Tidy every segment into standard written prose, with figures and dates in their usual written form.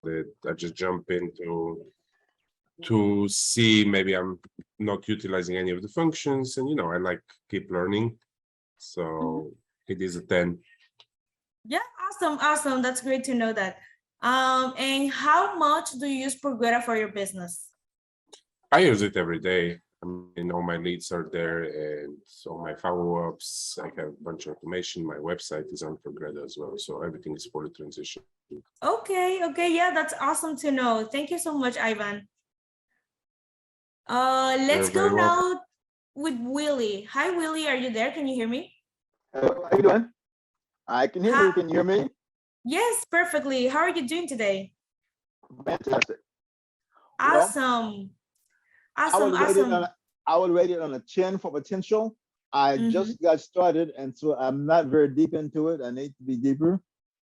it. I just jump into to see maybe I'm not utilizing any of the functions, and I like keep learning. Mhm. So it is a 10. Yeah, awesome. That's great to know that. And how much do you use Progreda for your business? I use it every day. I mean, all my leads are there and all my follow-ups. I have a bunch of automation. My website is on Progreda as well. So everything is fully transitioned. Okay, yeah, that's awesome to know. Thank you so much, Ivan. Let's You're go very welcome. now with Willie. Hi, Willie, are you there? Can you hear me? Hello, how you doing? I can hear Hi. you. Can you hear me? Yes, perfectly. How are you doing today? Fantastic. Well, Awesome. I Awesome, would rate it on awesome. a, I would rate it on a 10 for potential. I Mm-hmm. just got started, and so I'm not very deep into it. I need to be deeper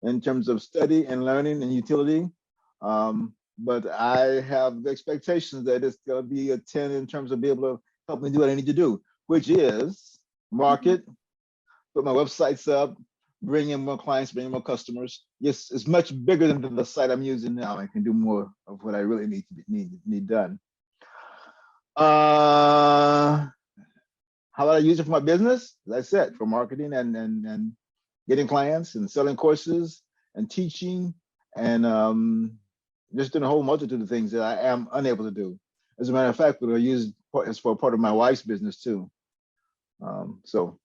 in terms of study and learning and utility. But I have expectations that it's going to be a 10 in terms of being able to help me do what I need to do, which is Mm-hmm. market, put my websites up, bring in more clients, bring in more customers. Yes, it's much bigger than the site I'm using now. I can do more of what I really need done. Uh, how do I use it for my business? As I said, for marketing and getting clients and selling courses and teaching and just doing a whole multitude of things that I am unable to do. As a matter of fact, what I use is for part of my wife's business too. So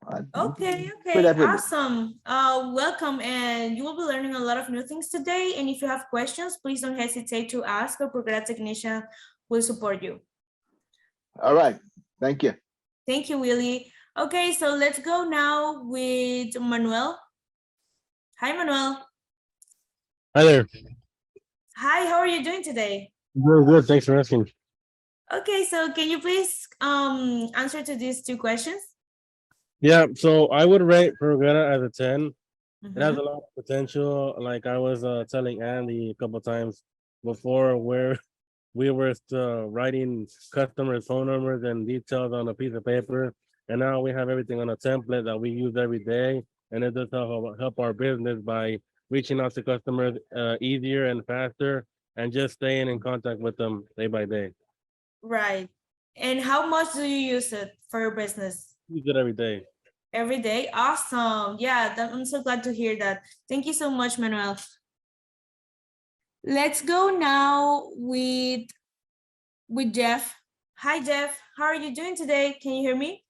I'm pretty Okay, happy with it. awesome. Welcome, and you will be learning a lot of new things today. And if you have questions, please don't hesitate to ask. Our program technician will support you. All right. Thank you. Thank you, Willie. Okay, so let's go now with Manuel. Hi, Manuel. Hi there. Hi, how are you doing today? Good. Thanks for asking. Okay, so can you please answer to these two questions? Yeah, so I would rate Progreda as a 10. It has a Mm-hmm. lot of potential. Like I was telling Andy a couple times before, where we were writing customers' phone numbers and details on a piece of paper, and now we have everything on a template that we use every day, and it does help our business by reaching out to customers easier and faster, and just staying in contact with them day by day. Right. And how much do you use it for your business? Use it every day. Every day? Awesome. Yeah, I'm so glad to hear that. Thank you so much, Manuel. Let's go now with Jeff. Hi, Jeff. How are you doing today? Can you hear me?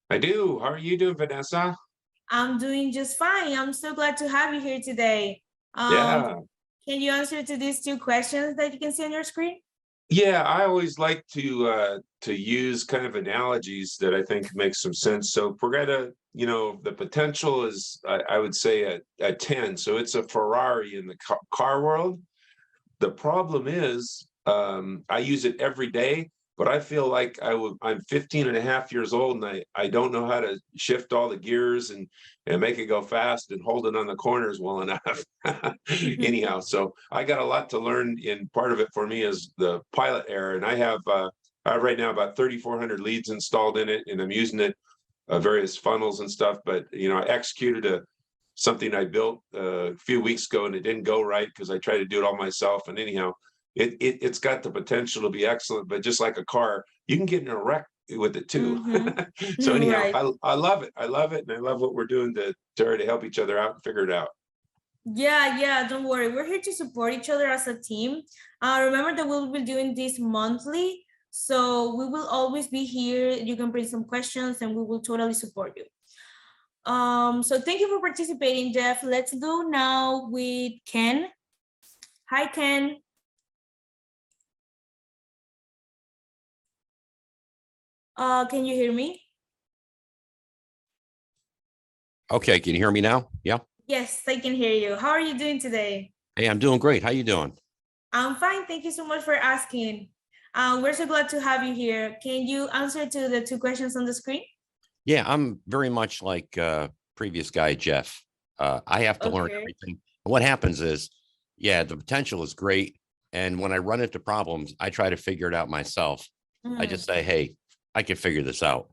I do. How are you doing, Vanessa? I'm doing just fine. I'm so glad to have you here today. Yeah. Can you answer to these two questions that you can see on your screen? Yeah, I always like to use kind of analogies that I think make some sense. So Progreda, the potential is I would say a 10. So it's a Ferrari in the car world. The problem is I use it every day, but I feel like I'm 15 and a half years old and I don't know how to shift all the gears and make it go fast and hold it on the corners well enough. Anyhow, so I got a lot to learn, and part of it for me is the pilot error. And I have right now about 3,400 leads installed in it, and I'm using it various funnels and stuff. But I executed something I built a few weeks ago, and it didn't go right because I tried to do it all myself. And anyhow, it's got the potential to be excellent, but just like a car, you can get in a wreck with it too. So anyhow, Right. I love it. I love it, and I love what we're doing to try to help each other out and figure it out. Yeah, don't worry. We're here to support each other as a team. Remember that we'll be doing this monthly. So we will always be here. You can bring some questions and we will totally support you. So thank you for participating, Jeff. Let's go now with Ken. Hi, Ken. Can you hear me? Okay, can you hear me now? Yeah. Yes, I can hear you. How are you doing today? Hey, I'm doing great. How you doing? I'm fine. Thank you so much for asking. We're so glad to have you here. Can you answer to the two questions on the screen? Yeah, I'm very much like previous guy, Jeff. I have to learn Okay. everything. And what happens is, yeah, the potential is great. And when I run into problems, I try to figure it out myself. I just say, hey, I can figure this out.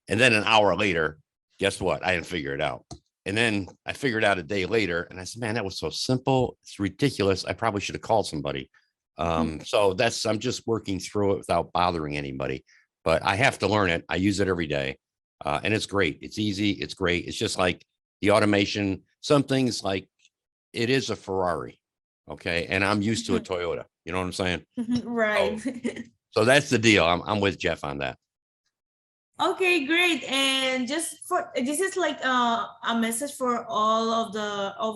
And then an hour later, guess what? I didn't figure it out. And then I figured out a day later and I said, man, that was so simple. It's ridiculous. I probably should have called somebody. So I'm just working through it without bothering anybody, but I have to learn it. I use it every day. And it's great. It's easy. It's great. It's just like the automation, some things like it is a Ferrari. Okay. And I'm used to a Toyota. You know what I'm saying? Right. So that's the deal. I'm with Jeff on that. Okay, great. And just for this is like a message for all of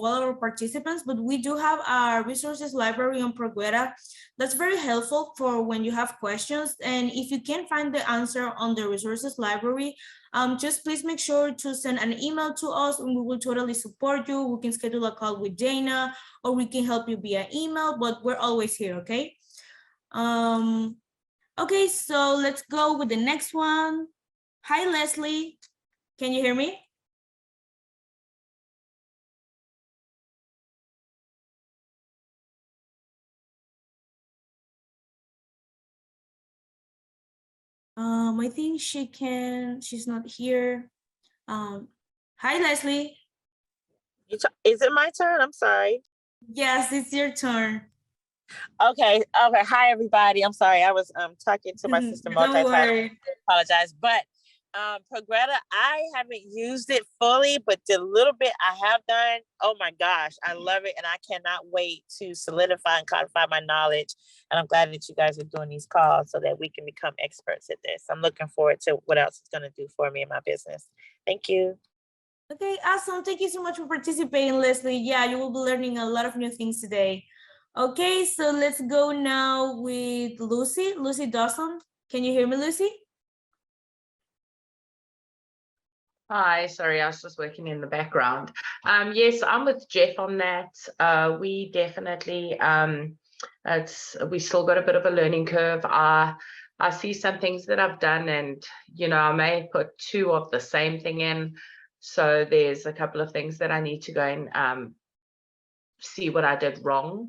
our participants, but we do have our resources library on Progreda. That's very helpful for when you have questions. And if you can't find the answer on the resources library, just please make sure to send an email to us and we will totally support you. We can schedule a call with Dana or we can help you via email, but we're always here, okay? Okay, so let's go with the next one. Hi, Leslie. Can you hear me? I think she's not here. Hi, Leslie. Is it my turn? I'm sorry. Yes, it's your turn. Okay. Hi, everybody. I'm sorry. I was talking to my sister Don't multitasking. worry. I apologize. But Progreda, I haven't used it fully, but the little bit I have done, oh my gosh, I love it. And I cannot wait to solidify and codify my knowledge. And I'm glad that you guys are doing these calls so that we can become experts at this. I'm looking forward to what else it's going to do for me in my business. Thank you. Okay, awesome. Thank you so much for participating, Leslie. Yeah, you will be learning a lot of new things today. Okay, so let's go now with Lucy. Lucy Dawson. Can you hear me, Lucy? Hi, sorry, I was just working in the background. Yes, I'm with Jeff on that. We definitely, we still got a bit of a learning curve. I see some things that I've done and, I may put two of the same thing in. So there's a couple of things that I need to go and see what I did wrong.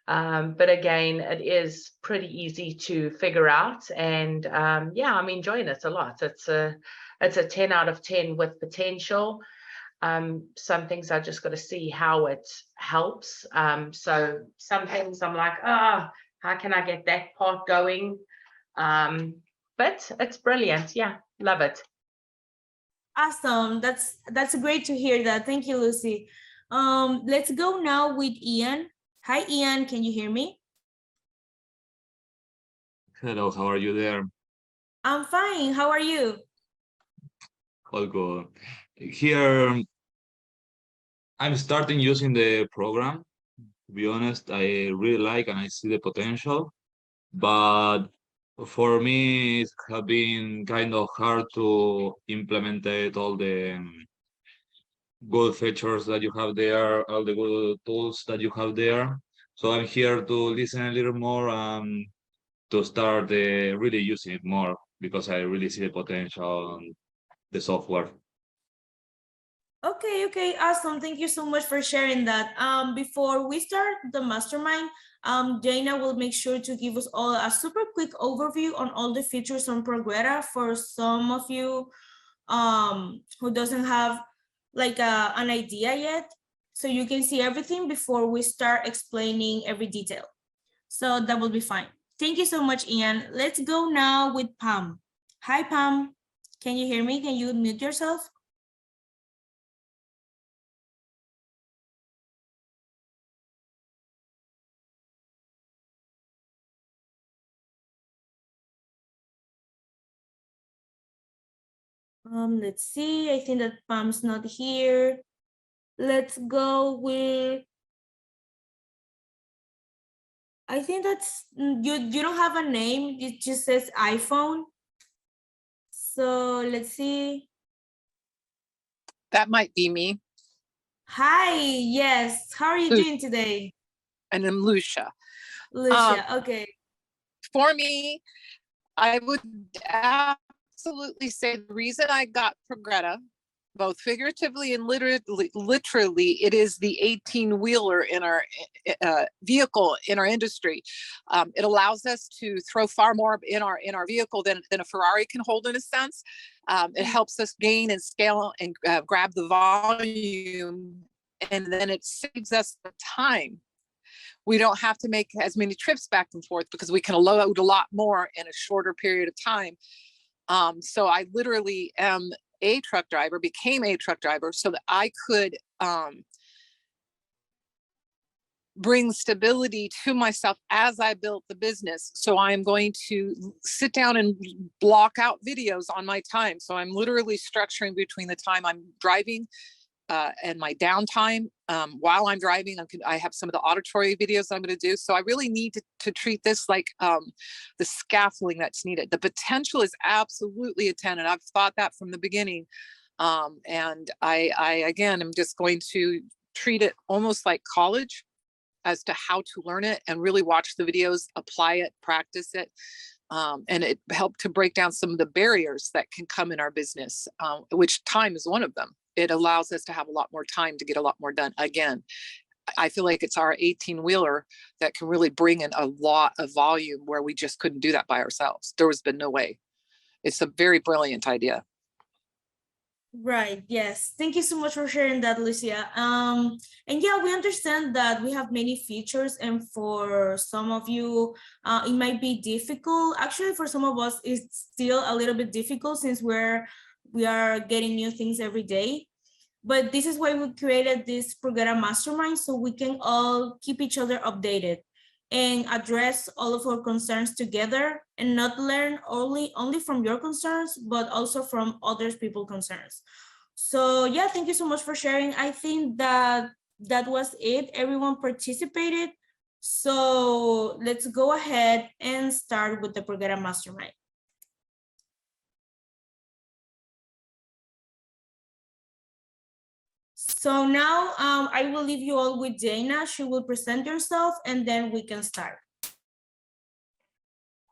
But again, it is pretty easy to figure out. And yeah, I'm enjoying it a lot. It's a 10 out of 10 with potential. Some things I just got to see how it helps. So some things I'm like, how can I get that part going? But it's brilliant. Yeah, love it. Awesome. That's great to hear that. Thank you, Lucy. Let's go now with Ian. Hi, Ian. Can you hear me? Hello, how are you there? I'm fine. How are you? All good. Here, I'm starting using the program. To be honest, I really like and I see the potential, but for me, it has been kind of hard to implement all the good features that you have there, all the good tools that you have there. So I'm here to listen a little more and to start really using it more because I really see the potential on the software. Okay, awesome. Thank you so much for sharing that. Before we start the mastermind, Dana will make sure to give us all a super quick overview on all the features on Progreda for some of you who doesn't have like an idea yet. So you can see everything before we start explaining every detail. So that will be fine. Thank you so much, Ian. Let's go now with Pam. Hi, Pam. Can you hear me? Can you mute yourself? Let's see. I think that Pam's not here. Let's go with. I think that's you don't have a name. It just says iPhone. So let's see. That might be me. Hi, yes. How are you doing today? And I'm Lucia. Lucia, okay. For me, I would absolutely say the reason I got Progreda both figuratively and literally, it is the 18-wheeler in our vehicle in our industry. It allows us to throw far more in our vehicle than a Ferrari can hold, in a sense. It helps us gain and scale and grab the volume, and then it saves us the time. We don't have to make as many trips back and forth because we can load a lot more in a shorter period of time. So I literally am a truck driver, became a truck driver so that I could bring stability to myself as I built the business. So I'm going to sit down and block out videos on my time. So I'm literally structuring between the time I'm driving and my downtime. While I'm driving, I have some of the auditory videos I'm going to do. So I really need to treat this like the scaffolding that's needed. The potential is absolutely a 10, and I've thought that from the beginning. And I again, am just going to treat it almost like college as to how to learn it, and really watch the videos, apply it, practice it. And it helped to break down some of the barriers that can come in our business, which time is one of them. It allows us to have a lot more time to get a lot more done. Again, I feel like it's our 18-wheeler that can really bring in a lot of volume where we just couldn't do that by ourselves. There has been no way. It's a very brilliant idea. Right. Yes. Thank you so much for sharing that, Lucia. And yeah, we understand that we have many features, and for some of you, it might be difficult. Actually, for some of us, it's still a little bit difficult since we are getting new things every day. But this is why we created this Progreda Mastermind, so we can all keep each other updated and address all of our concerns together, and not learn only from your concerns, but also from others people's concerns. So yeah, thank you so much for sharing. I think that was it. Everyone participated. So let's go ahead and start with the Progreda Mastermind. So now I will leave you all with Dana. She will present herself, and then we can start.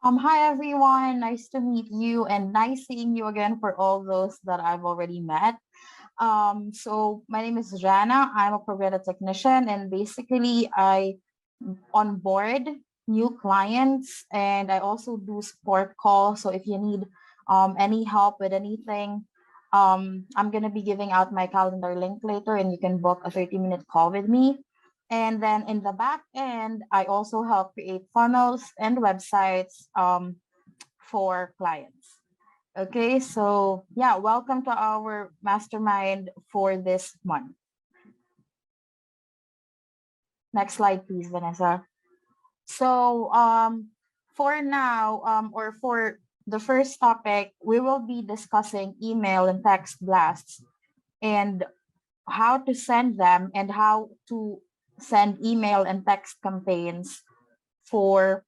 Hi everyone, nice to meet you, and nice seeing you again for all those that I've already met. So my name is Jana. I'm a Progreda technician, and basically I onboard new clients, and I also do support calls. So if you need any help with anything, I'm gonna be giving out my calendar link later, and you can book a 30-minute call with me. And then in the back end, I also help create funnels and websites for clients. Okay, so yeah, welcome to our mastermind for this month. Next slide, please, Vanessa. So for now, or for the first topic, we will be discussing email and text blasts and how to send them, and how to send email and text campaigns for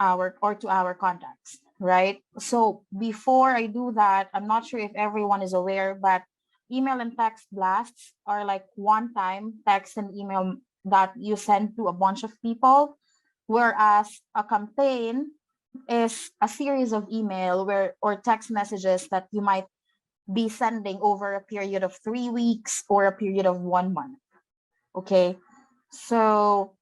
to our contacts, right? So before I do that, I'm not sure if everyone is aware, but email and text blasts are like one-time text and email that you send to a bunch of people, whereas a campaign is a series of email or text messages that you might be sending over a period of 3 weeks or a period of 1 month. Okay, so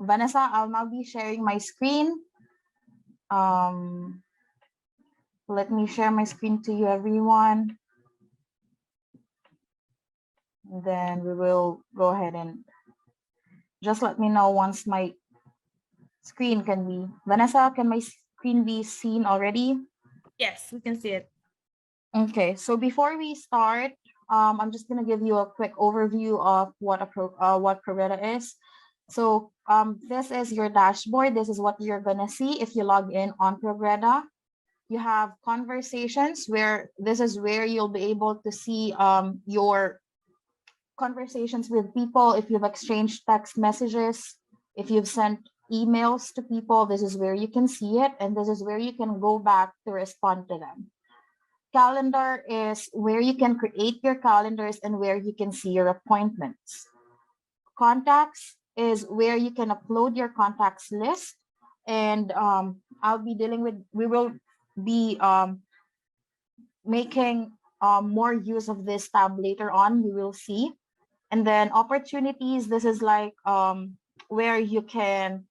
Vanessa, I'll now be sharing my screen. Let me share my screen to you, everyone. Then we will go ahead and just let me know once my screen can be. Vanessa, can my screen be seen already? Yes, we can see it. Okay, so before we start, I'm just gonna give you a quick overview of what Progreda is. So this is your dashboard. This is what you're gonna see if you log in on Progreda. You have conversations, where this is where you'll be able to see your conversations with people. If you've exchanged text messages, if you've sent emails to people, this is where you can see it, and this is where you can go back to respond to them. Calendar is where you can create your calendars and where you can see your appointments. Contacts is where you can upload your contacts list, and we will be making more use of this tab later on, you will see. And then opportunities, this is like where you can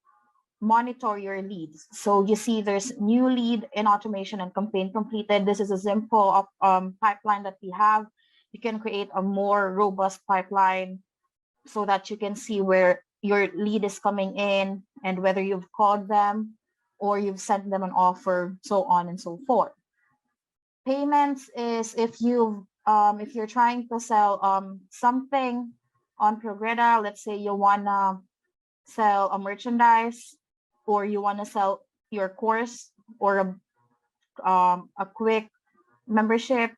monitor your leads. So you see there's new lead in automation and campaign completed. This is a simple pipeline that we have. You can create a more robust pipeline so that you can see where your lead is coming in and whether you've called them or you've sent them an offer, so on and so forth. Payments is if you're trying to sell something on Progreda, let's say you wanna sell a merchandise or you wanna sell your course or a quick membership.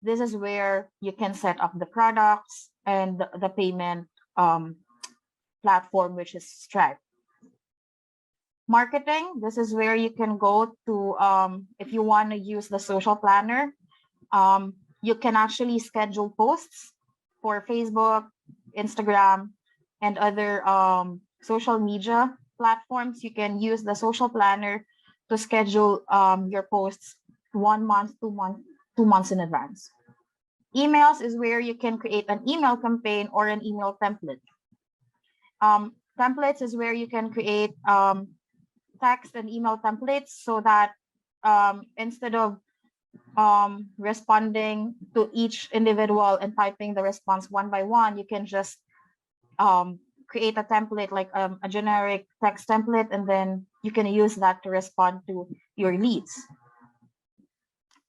This is where you can set up the products and the payment platform, which is Stripe. Marketing, this is where you can go to, if you want to use the social planner, you can actually schedule posts for Facebook, Instagram, and other social media platforms. You can use the social planner to schedule your posts 1 month, 2 months in advance. Emails is where you can create an email campaign or an email template. Templates is where you can create text and email templates so that instead of responding to each individual and typing the response one by one, you can just create a template like a generic text template, and then you can use that to respond to your leads.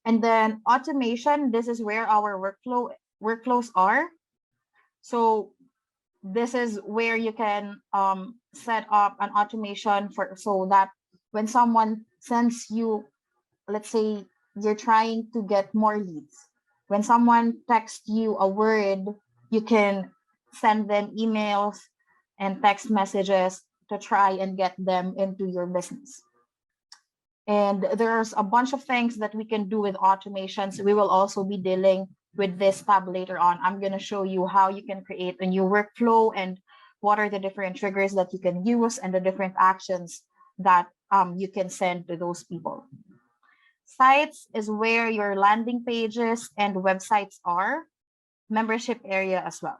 And then automation, this is where our workflows are. So this is where you can set up an automation so that when someone sends you, let's say you're trying to get more leads, when someone texts you a word, you can send them emails and text messages to try and get them into your business. And there's a bunch of things that we can do with automations. We will also be dealing with this tab later on. I'm going to show you how you can create a new workflow and what are the different triggers that you can use and the different actions that you can send to those people. Sites is where your landing pages and websites are, membership area as well.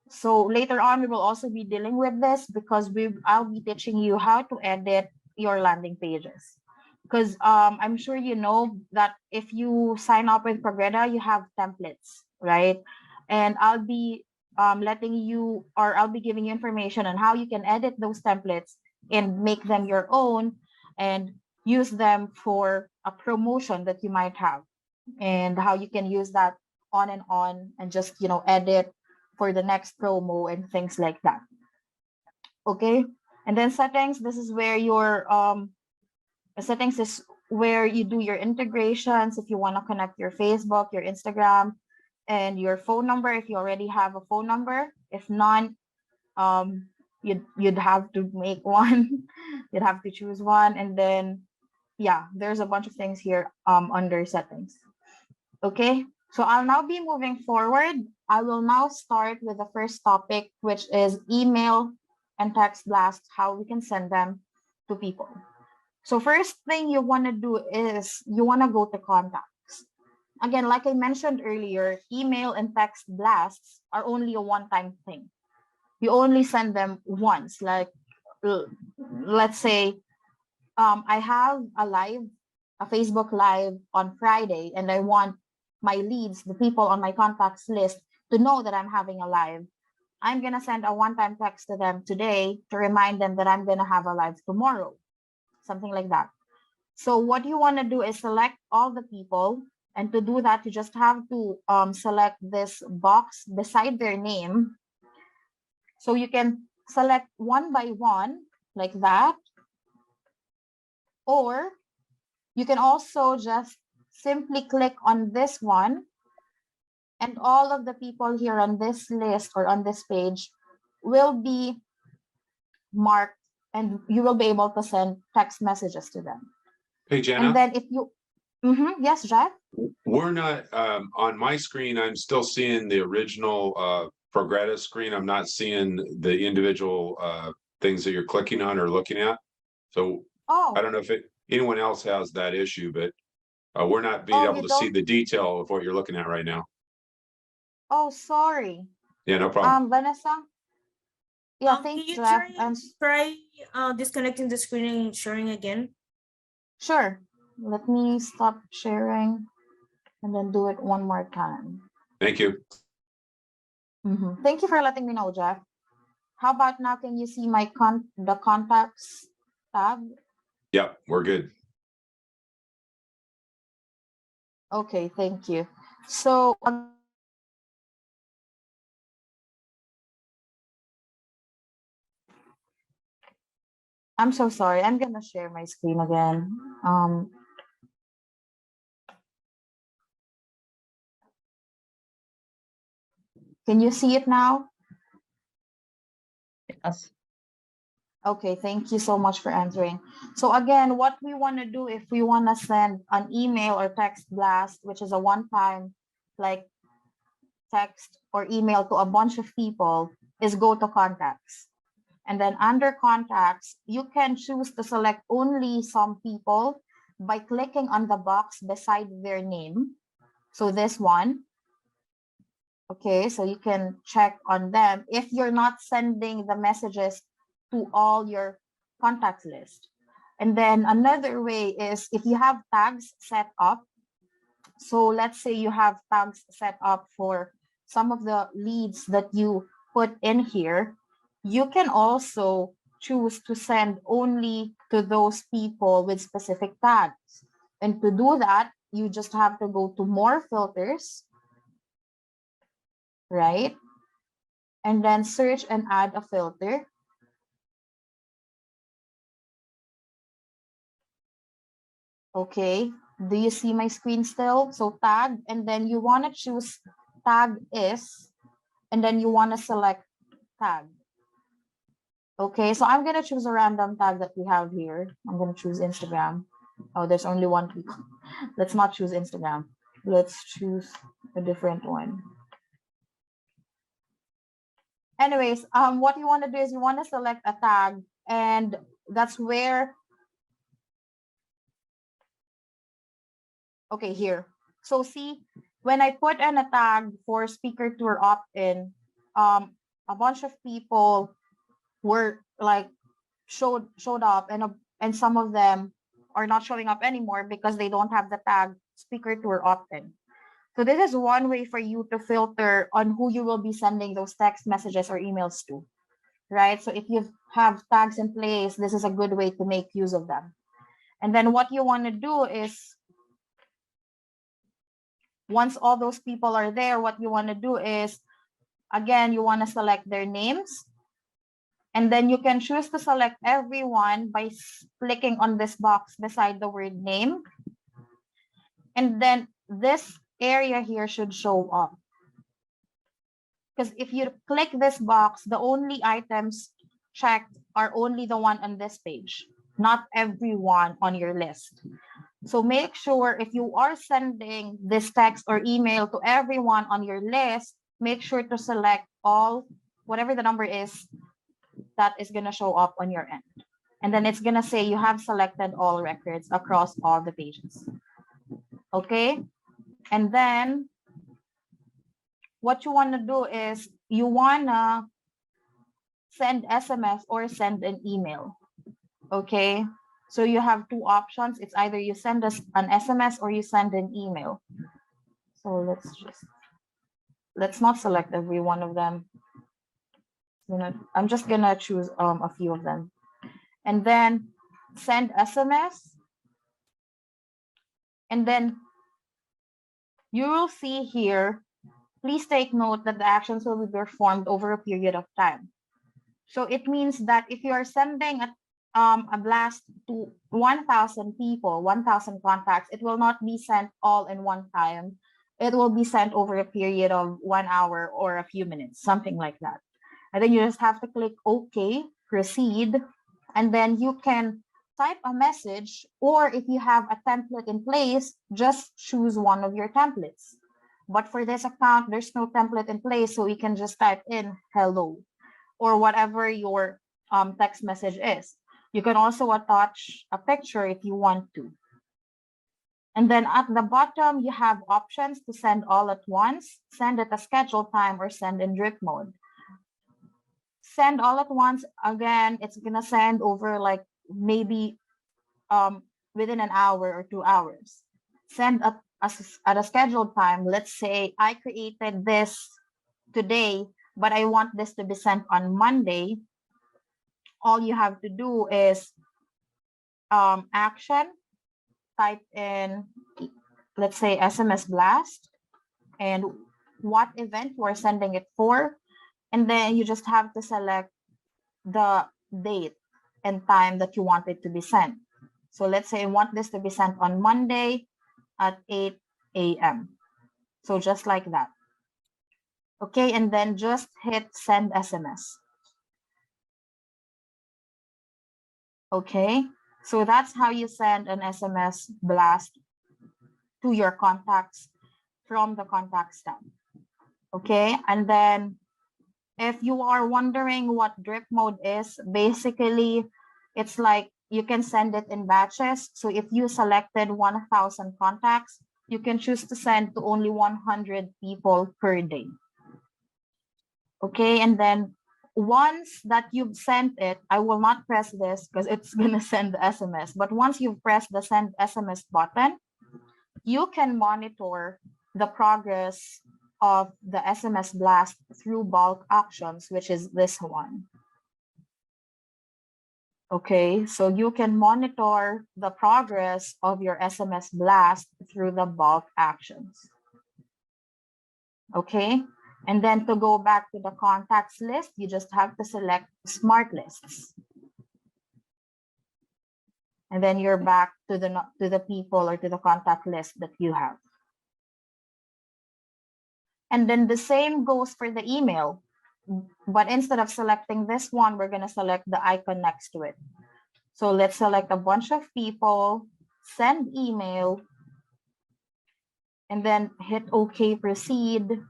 So later on, we will also be dealing with this because I'll be teaching you how to edit your landing pages. Because I'm sure you know that if you sign up with Progreda, you have templates, right? And I'll be letting you, or I'll be giving you information on how you can edit those templates and make them your own and use them for a promotion that you might have, and how you can use that on and just, you know, edit for the next promo and things like that. Okay. And then settings, this is where your settings is where you do your integrations. If you want to connect your Facebook, your Instagram, and your phone number, if you already have a phone number. If not, you'd have to make one. You'd have to choose one. And then, yeah, there's a bunch of things here under settings. Okay, so I'll now be moving forward. I will now start with the first topic, which is email and text blasts, how we can send them to people. So first thing you want to do is you want to go to contacts. Again, like I mentioned earlier, email and text blasts are only a one-time thing. You only send them once. Like, let's say I have a Facebook Live on Friday, and I want my leads, the people on my contacts list, to know that I'm having a live. I'm going to send a one-time text to them today to remind them that I'm going to have a live tomorrow. Something like that. So what you want to do is select all the people, and to do that, you just have to select this box beside their name. So you can select one by one like that, or you can also just simply click on this one, and all of the people here on this list or on this page will be marked, and you will be able to send text messages to them. Hey, Jenna. And then if you, yes, Jack? We're not, on my screen, I'm still seeing the original Progreda screen. I'm not seeing the individual things that you're clicking on or looking at. So I don't know if anyone else has that issue, but We're not being Oh, able you to see don't? the detail of what you're looking at right now. Oh, sorry. Yeah, no problem. Vanessa? Yeah, Can thanks, you Jeff. try disconnecting the screen and sharing again? Sure. Let me stop sharing and then do it one more time. Thank you. Thank you for letting me know, Jeff. How about now? Can you see my the contacts tab? Yep, we're good. Okay, thank you. So I'm so sorry. I'm gonna share my screen again. Can you see it now? Yes. Okay, thank you so much for answering. So again, what we want to do if we want to send an email or text blast, which is a one-time like text or email to a bunch of people, is go to contacts. And then under contacts, you can choose to select only some people by clicking on the box beside their name. So this one. Okay, so you can check on them if you're not sending the messages to all your contacts list. And then another way is if you have tags set up. So let's say you have tags set up for some of the leads that you put in here. You can also choose to send only to those people with specific tags. And to do that, you just have to go to more filters, right? And then search and add a filter. Okay, do you see my screen still? So tag, and then you want to choose tag is, and then you want to select tag. Okay, so I'm going to choose a random tag that we have here. I'm going to choose Instagram. Oh, there's only one. Let's not choose Instagram. Let's choose a different one. Anyways, what you want to do is you want to select a tag, and that's where, okay, here. So see, when I put in a tag for speaker tour opt-in, a bunch of people were like showed up, and some of them are not showing up anymore because they don't have the tag speaker tour opt-in. So this is one way for you to filter on who you will be sending those text messages or emails to, right? So if you have tags in place, this is a good way to make use of them. And then what you want to do is, once all those people are there, what you want to do is, again, you want to select their names. And then you can choose to select everyone by clicking on this box beside the word name. And then this area here should show up. Because if you click this box, the only items checked are only the one on this page, not everyone on your list. So make sure if you are sending this text or email to everyone on your list, make sure to select all, whatever the number is, that is going to show up on your end. And then it's going to say you have selected all records across all the pages. Okay. And then what you want to do is you want to send SMS or send an email. Okay. So you have two options. It's either you send us an SMS or you send an email. So let's not select every one of them. I'm just gonna choose a few of them. And then send SMS. And then you will see here, please take note that the actions will be performed over a period of time. So it means that if you are sending a blast to 1,000 people, 1,000 contacts, it will not be sent all in one time. It will be sent over a period of 1 hour or a few minutes, something like that. And then you just have to click OK, proceed, and then you can type a message, or if you have a template in place, just choose one of your templates. But for this account, there's no template in place, so we can just type in hello or whatever your text message is. You can also attach a picture if you want to. And then at the bottom, you have options to send all at once, send at a scheduled time, or send in drip mode. Send all at once, again, it's gonna send over like maybe within an hour or 2 hours. Send at a scheduled time. Let's say I created this today, but I want this to be sent on Monday. All you have to do is action, type in, let's say, SMS blast, and what event we're sending it for. And then you just have to select the date and time that you want it to be sent. So let's say I want this to be sent on Monday at 8 a.m. So just like that. Okay, and then just hit send SMS. Okay, so that's how you send an SMS blast to your contacts from the contacts tab. Okay, and then if you are wondering what drip mode is, basically it's like you can send it in batches. So if you selected 1,000 contacts, you can choose to send to only 100 people per day. Okay, and then once that you've sent it, I will not press this because it's gonna send the SMS, but once you've pressed the send SMS button, you can monitor the progress of the SMS blast through bulk actions, which is this one. Okay, so you can monitor the progress of your SMS blast through the bulk actions. Okay, and then to go back to the contacts list, you just have to select smart lists. And then you're back to the people or to the contact list that you have. And then the same goes for the email, but instead of selecting this one, we're gonna select the icon next to it. So let's select a bunch of people, send email, and then hit OK, proceed.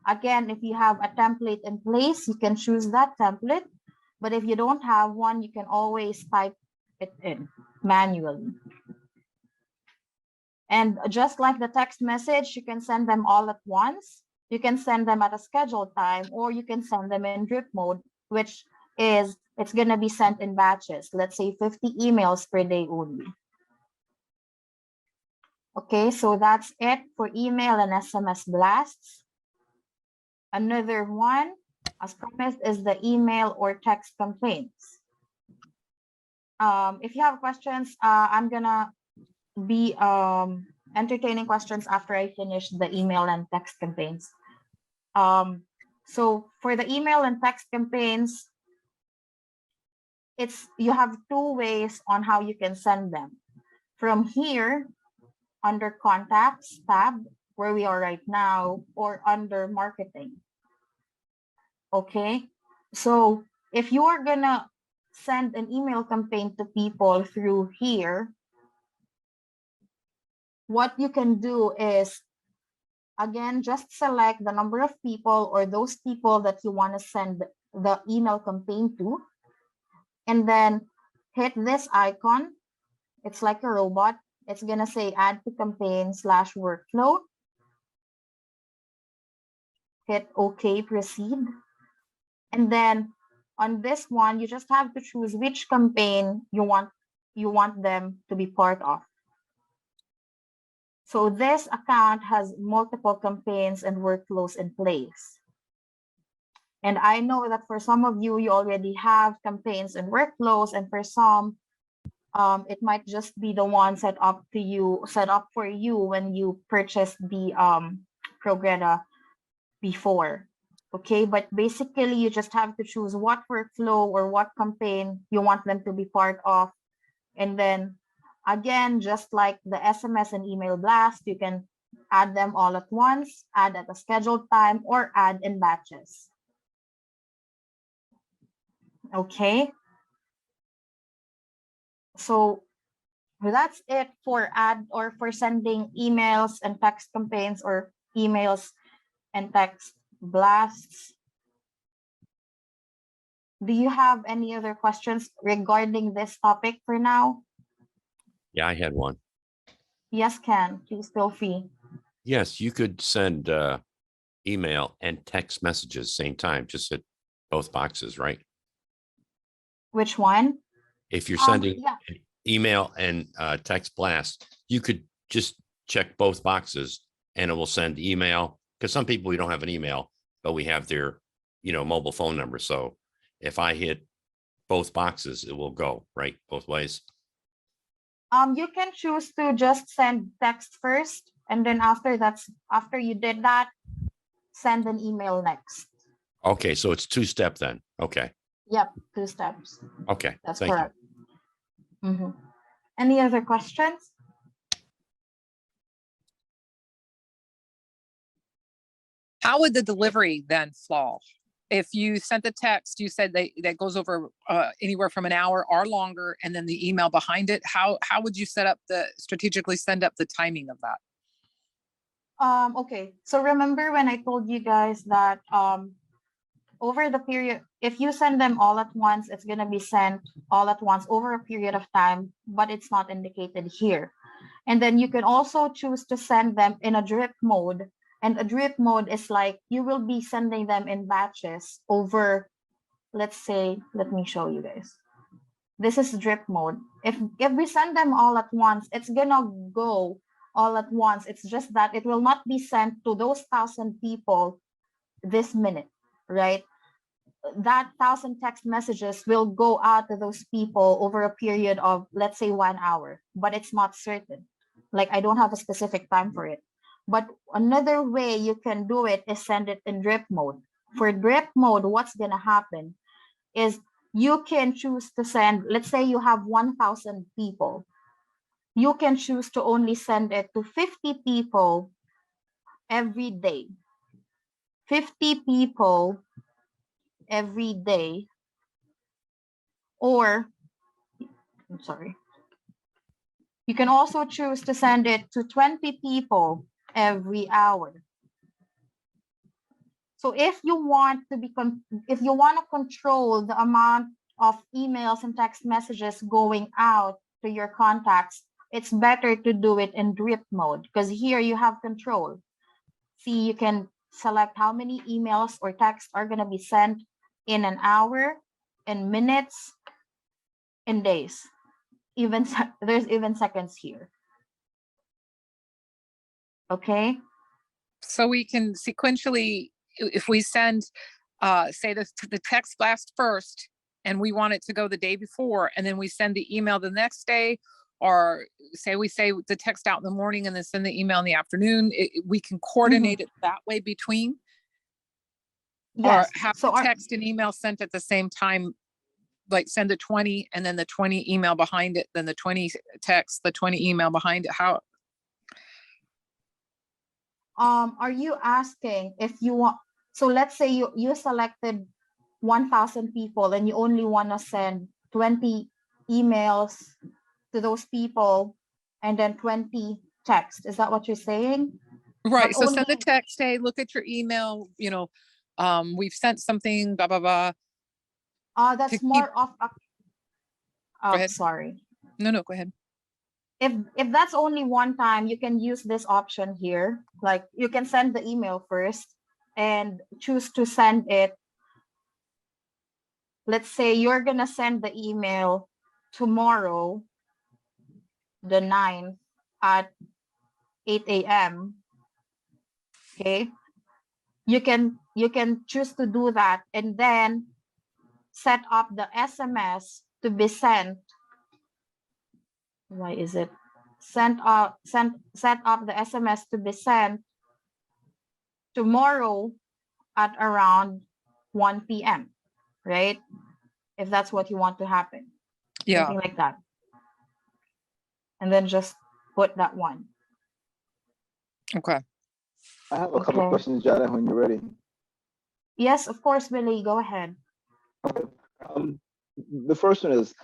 Again, if you have a template in place, you can choose that template. But if you don't have one, you can always type it in manually. And just like the text message, you can send them all at once. You can send them at a scheduled time, or you can send them in drip mode, which is, it's going to be sent in batches. Let's say 50 emails per day only. Okay, so that's it for email and SMS blasts. Another one, as promised, is the email or text campaigns. If you have questions, I'm gonna be entertaining questions after I finish the email and text campaigns. So for the email and text campaigns, you have two ways on how you can send them. From here, under contacts tab, where we are right now, or under marketing. Okay, so if you are gonna send an email campaign to people through here, what you can do is, again, just select the number of people or those people that you want to send the email campaign to, and then hit this icon. It's like a robot. It's gonna say add to campaign / workflow. Hit OK, proceed. And then on this one, you just have to choose which campaign you want them to be part of. So this account has multiple campaigns and workflows in place. And I know that for some of you, you already have campaigns and workflows, and for some, it might just be the one set up for you when you purchased the Progreda before. Okay, but basically you just have to choose what workflow or what campaign you want them to be part of. And then again, just like the SMS and email blast, you can add them all at once, add at a scheduled time, or add in batches. Okay, so that's it for sending emails and text campaigns or emails and text blasts. Do you have any other questions regarding this topic for now? Yeah, I had one. Yes, Ken, please feel free. Yes, you could send email and text messages same time, just hit both boxes, right? Which one? If you're sending Yeah. an email and text blast, you could just check both boxes and it will send email. Because some people, we don't have an email, but we have their, mobile phone number. So if I hit both boxes, it will go right both ways. You can choose to just send text first, and then after you did that, send an email next. Okay, so it's two-step then. Okay. Yep, 2 steps. Okay. That's Thank correct. Any other questions? How would the delivery then fall? If you sent the text, you said that goes over anywhere from an hour or longer, and then the email behind it. How would you strategically send up the timing of that? Okay, so remember when I told you guys that over the period, if you send them all at once, it's going to be sent all at once over a period of time, but it's not indicated here. And then you can also choose to send them in a drip mode. And a drip mode is like you will be sending them in batches over, let's say, let me show you guys. This is drip mode. If we send them all at once, it's gonna go all at once. It's just that it will not be sent to those 1,000 people this minute, right? That 1,000 text messages will go out to those people over a period of, let's say, 1 hour, but it's not certain. Like, I don't have a specific time for it. But another way you can do it is send it in drip mode. For drip mode, what's gonna happen is you can choose to send, let's say you have 1,000 people. You can choose to only send it to 50 people every day. 50 people every day. Or, I'm sorry. You can also choose to send it to 20 people every hour. So if you want to control the amount of emails and text messages going out to your contacts, it's better to do it in drip mode because here you have control. See, you can select how many emails or texts are going to be sent in an hour, in minutes, in days. There's even seconds here. Okay. So we can sequentially, if we send, say the text blast first, and we want it to go the day before, and then we send the email the next day, or say the text out in the morning and then send the email in the afternoon, we can coordinate it that way between. Yes. Or have text and email sent at the same time, like send the 20 and then the 20 email behind it, then the 20 text, the 20 email behind it. How? Are you asking if you want, so let's say you selected 1,000 people and you only want to send 20 emails to those people and then 20 texts. Is that what you're saying? Right. But So send the text, hey, look at your email, we've sent something, blah, blah, blah. That's more of a, Go ahead. Sorry. No, go ahead. If that's only one time, you can use this option here. Like you can send the email first and choose to send it. Let's say you're going to send the email tomorrow, the 9th at 8 a.m. Okay. You can choose to do that and then set up the SMS to be sent. Why is it set up the SMS to be sent tomorrow at around 1 p.m. right? If that's what you want to happen. Yeah. Something like that. And then just put that one. Okay. I have a couple of questions, Jada, when you're ready. Yes, of course, Billy, go ahead. Okay. The first one is,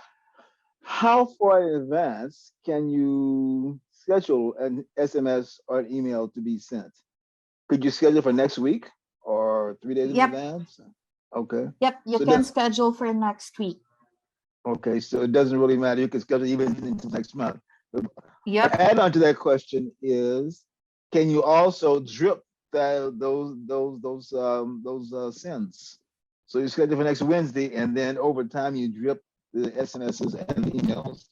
how far in advance can you schedule an SMS or an email to be sent? Could you schedule for next week or 3 days in advance? Okay. Yep, you can schedule for next week. Okay, so it doesn't really matter. You can schedule even into next month. Yep. Add on to that question is, can you also drip those sends? So you schedule for next Wednesday, and then over time you drip the SMSs and the emails.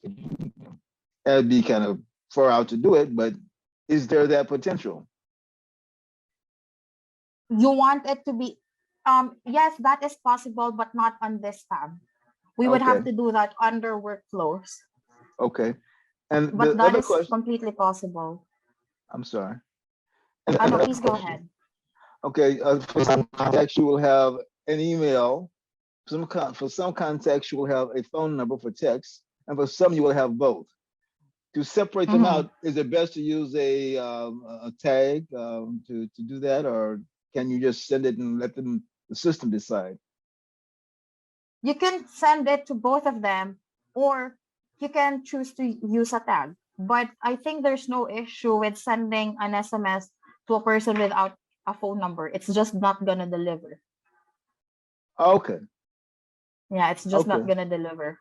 That'd be kind of far out to do it, but is there that potential? You want it to be, yes, that is possible, but not on this tab. We would have Okay. to do that under workflows, Okay. And but the that other is question, completely possible. I'm sorry. No, please go ahead. Okay, for some contacts, you will have an email. For some contacts, you will have a phone number for text, and for some, you will have both. To separate them out, is it best to use a tag to do that, or can you just send it and let the system decide? You can send it to both of them, or you can choose to use a tag. But I think there's no issue with sending an SMS to a person without a phone number. It's just not gonna deliver. Okay. Yeah, it's just not Okay. gonna deliver.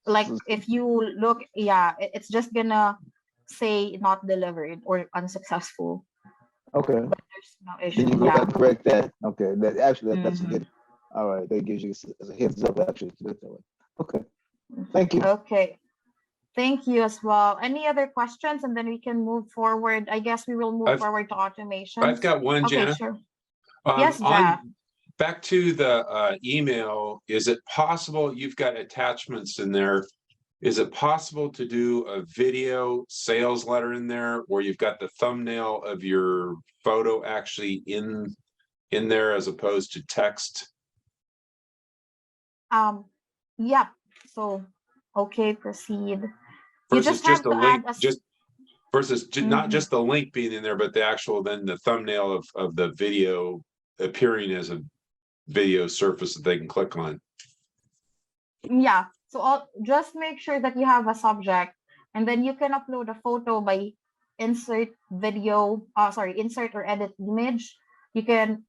Like if you look, yeah, it's just gonna say not delivered or unsuccessful. Okay. But there's no Then issue. you go Yeah. back and correct that. Okay. That's a Mhm. good. All right. That gives you a heads up. Actually, to do it that way. Okay. Thank you. Okay. Thank you as well. Any other questions? And then we can move forward. I guess we will move forward to automation. I've got one, Okay, Jana. sure. Yes, On Jeff. back to the email, is it possible, you've got attachments in there, is it possible to do a video sales letter in there where you've got the thumbnail of your photo actually in there as opposed to text? Yeah. So, okay, proceed. You Versus just have just a to link, add a just versus not Mhm. just the link being in there, but the actual then the thumbnail of the video appearing as a video surface that they can click on. Yeah. So just make sure that you have a subject, and then you can upload a photo by insert video. Insert or edit image. You can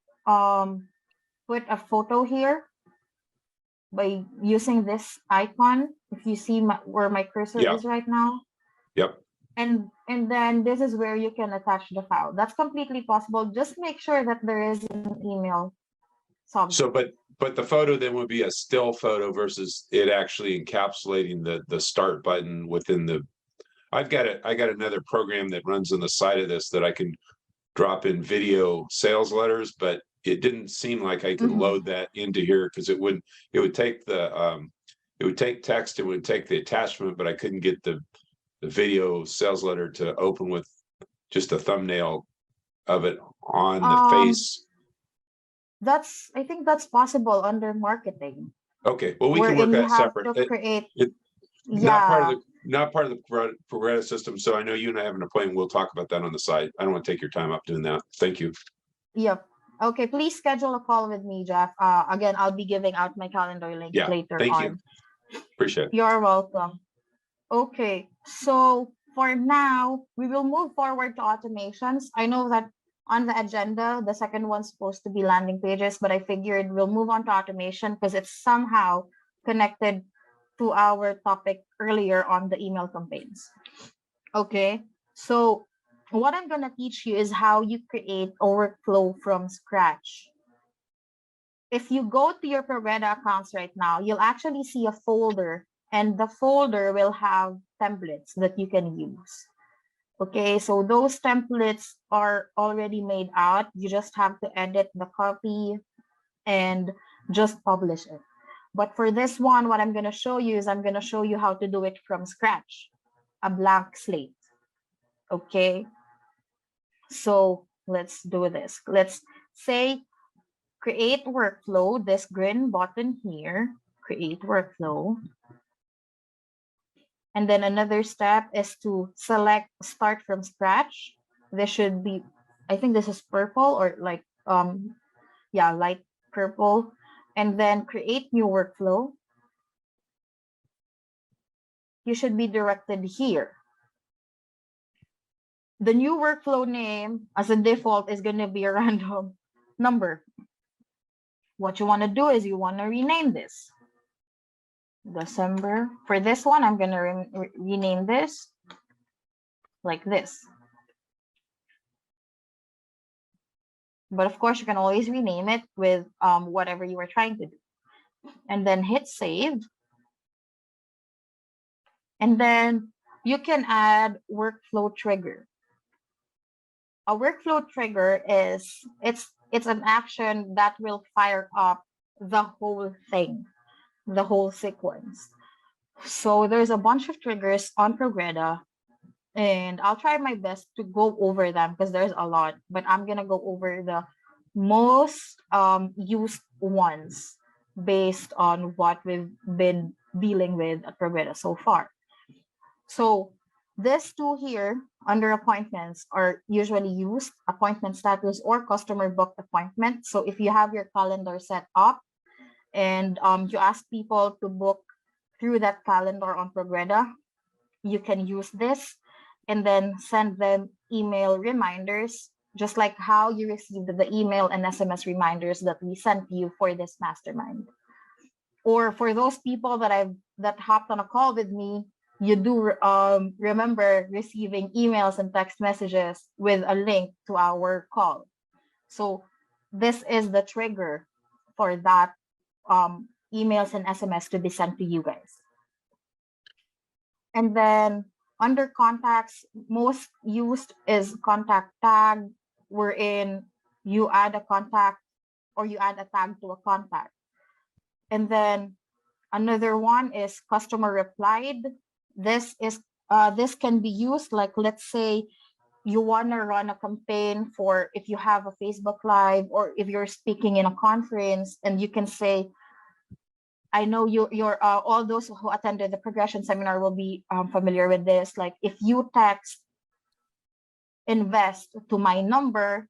put a photo here by using this icon. If you see where my cursor Yeah. is right now. Yep. And then this is where you can attach the file. That's completely possible. Just make sure that there is an email subject. So, but the photo then would be a still photo versus it actually encapsulating the start button within the. I got another program that runs on the side of this that I can drop in video sales letters, but it didn't seem like I could load that into here because it would take text, it would take the attachment, but I couldn't get the video sales letter to open with just a thumbnail of it on the face. I think that's possible under marketing. Okay, well, we can work that separate. Not part of the Progreda system. So I know you and I have an appointment. We'll talk about that on the side. I don't want to take your time up doing that. Thank you. Yep. Okay, please schedule a call with me, Jeff. Again, I'll be giving out my calendar link later thank on. you. Appreciate it. You're welcome. Okay, so for now, we will move forward to automations. I know that on the agenda, the second one's supposed to be landing pages, but I figured we'll move on to automation because it's somehow connected to our topic earlier on the email campaigns. Okay, so what I'm going to teach you is how you create a workflow from scratch. If you go to your Progreda accounts right now, you'll actually see a folder, and the folder will have templates that you can use. Okay, so those templates are already made out. You just have to edit the copy and just publish it. But for this one, what I'm going to show you is I'm going to show you how to do it from scratch, a blank slate. Okay, so let's do this. Let's say create workflow, this green button here, create workflow. And then another step is to select start from scratch. This should be, I think this is purple or like, light purple. And then create new workflow. You should be directed here. The new workflow name as a default is going to be a random number. What you want to do is you want to rename this. December. For this one, I'm going to rename this like this. But of course, you can always rename it with whatever you are trying to do. And then hit save. And then you can add workflow trigger. A workflow trigger is, it's an action that will fire up the whole thing, the whole sequence. So there's a bunch of triggers on Progreda, and I'll try my best to go over them because there's a lot, but I'm gonna go over the most used ones based on what we've been dealing with at Progreda so far. So these two here under appointments are usually used: appointment status or customer booked appointment. So if you have your calendar set up and you ask people to book through that calendar on Progreda, you can use this and then send them email reminders, just like how you received the email and SMS reminders that we sent you for this mastermind. Or for those people that hopped on a call with me, you do remember receiving emails and text messages with a link to our call. So this is the trigger for that emails and SMS to be sent to you guys. And then under contacts, most used is contact tag, wherein you add a contact or you add a tag to a contact. And then another one is customer replied. This can be used, like, let's say you want to run a campaign for, if you have a Facebook Live or if you're speaking in a conference, and you can say, I know you're all those who attended the progression seminar will be familiar with this. Like, if you text invest to my number,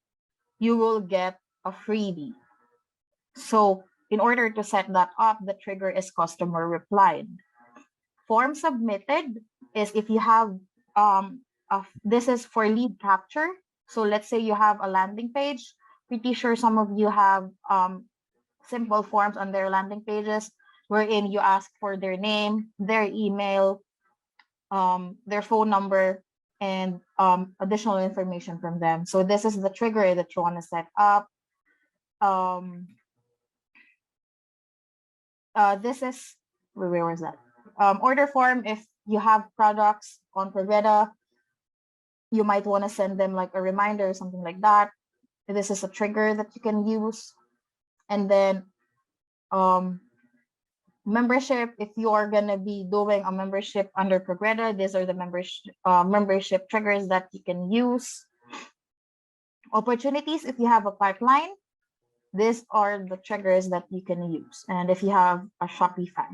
you will get a freebie. So in order to set that up, the trigger is customer replied. Form submitted is if you have this is for lead capture. So let's say you have a landing page. Pretty sure some of you have simple forms on their landing pages, wherein you ask for their name, their email, their phone number, and additional information from them. So this is the trigger that you want to set up. This is, where was that? Order form, if you have products on Progreda, you might want to send them like a reminder or something like that. This is a trigger that you can use. And then membership, if you are going to be doing a membership under Progreda, these are the membership triggers that you can use. Opportunities, if you have a pipeline, these are the triggers that you can use. And if you have a Shopify,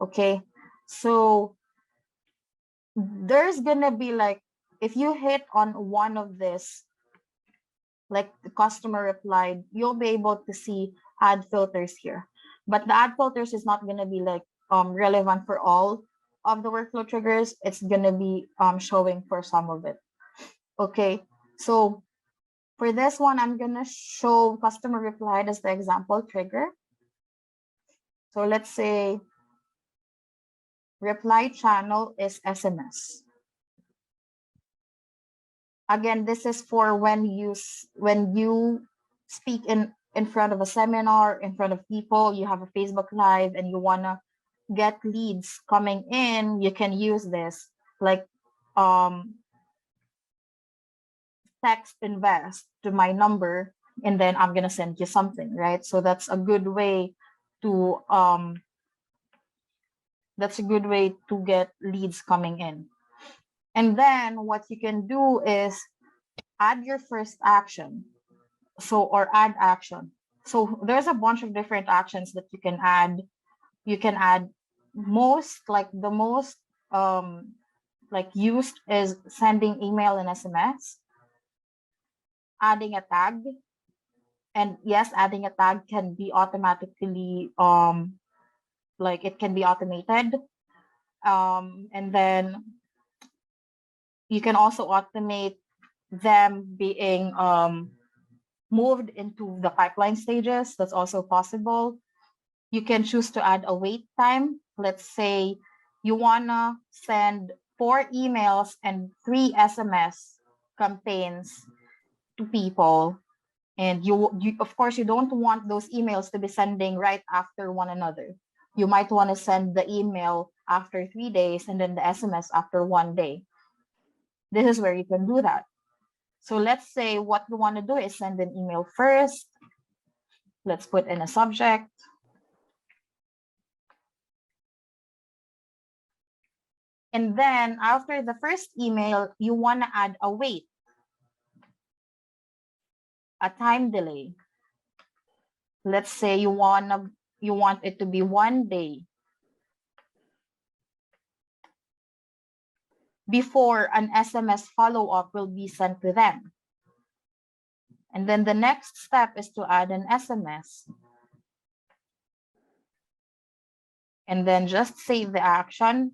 okay, so there's gonna be like, if you hit on one of this, like the customer replied, you'll be able to see ad filters here. But the ad filters is not gonna be like relevant for all of the workflow triggers. It's gonna be showing for some of it. Okay, so for this one, I'm gonna show customer replied as the example trigger. So let's say reply channel is SMS. Again, this is for when you speak in front of a seminar, in front of people, you have a Facebook Live and you wanna get leads coming in, you can use this, like text invest to my number, and then I'm gonna send you something, right? So that's a good way to get leads coming in. And then what you can do is add your first action. So, or add action. So there's a bunch of different actions that you can add. You can add the most like used is sending email and SMS, adding a tag. And yes, adding a tag can be automatically like it can be automated. And then you can also automate them being moved into the pipeline stages. That's also possible. You can choose to add a wait time. Let's say you wanna send 4 emails and 3 SMS campaigns to people. And you of course, you don't want those emails to be sending right after one another. You might want to send the email after 3 days and then the SMS after 1 day. This is where you can do that. So let's say what we want to do is send an email first. Let's put in a subject. And then after the first email, you want to add a wait, a time delay. Let's say you want it to be 1 day before an SMS follow-up will be sent to them. And then the next step is to add an SMS. And then just save the action.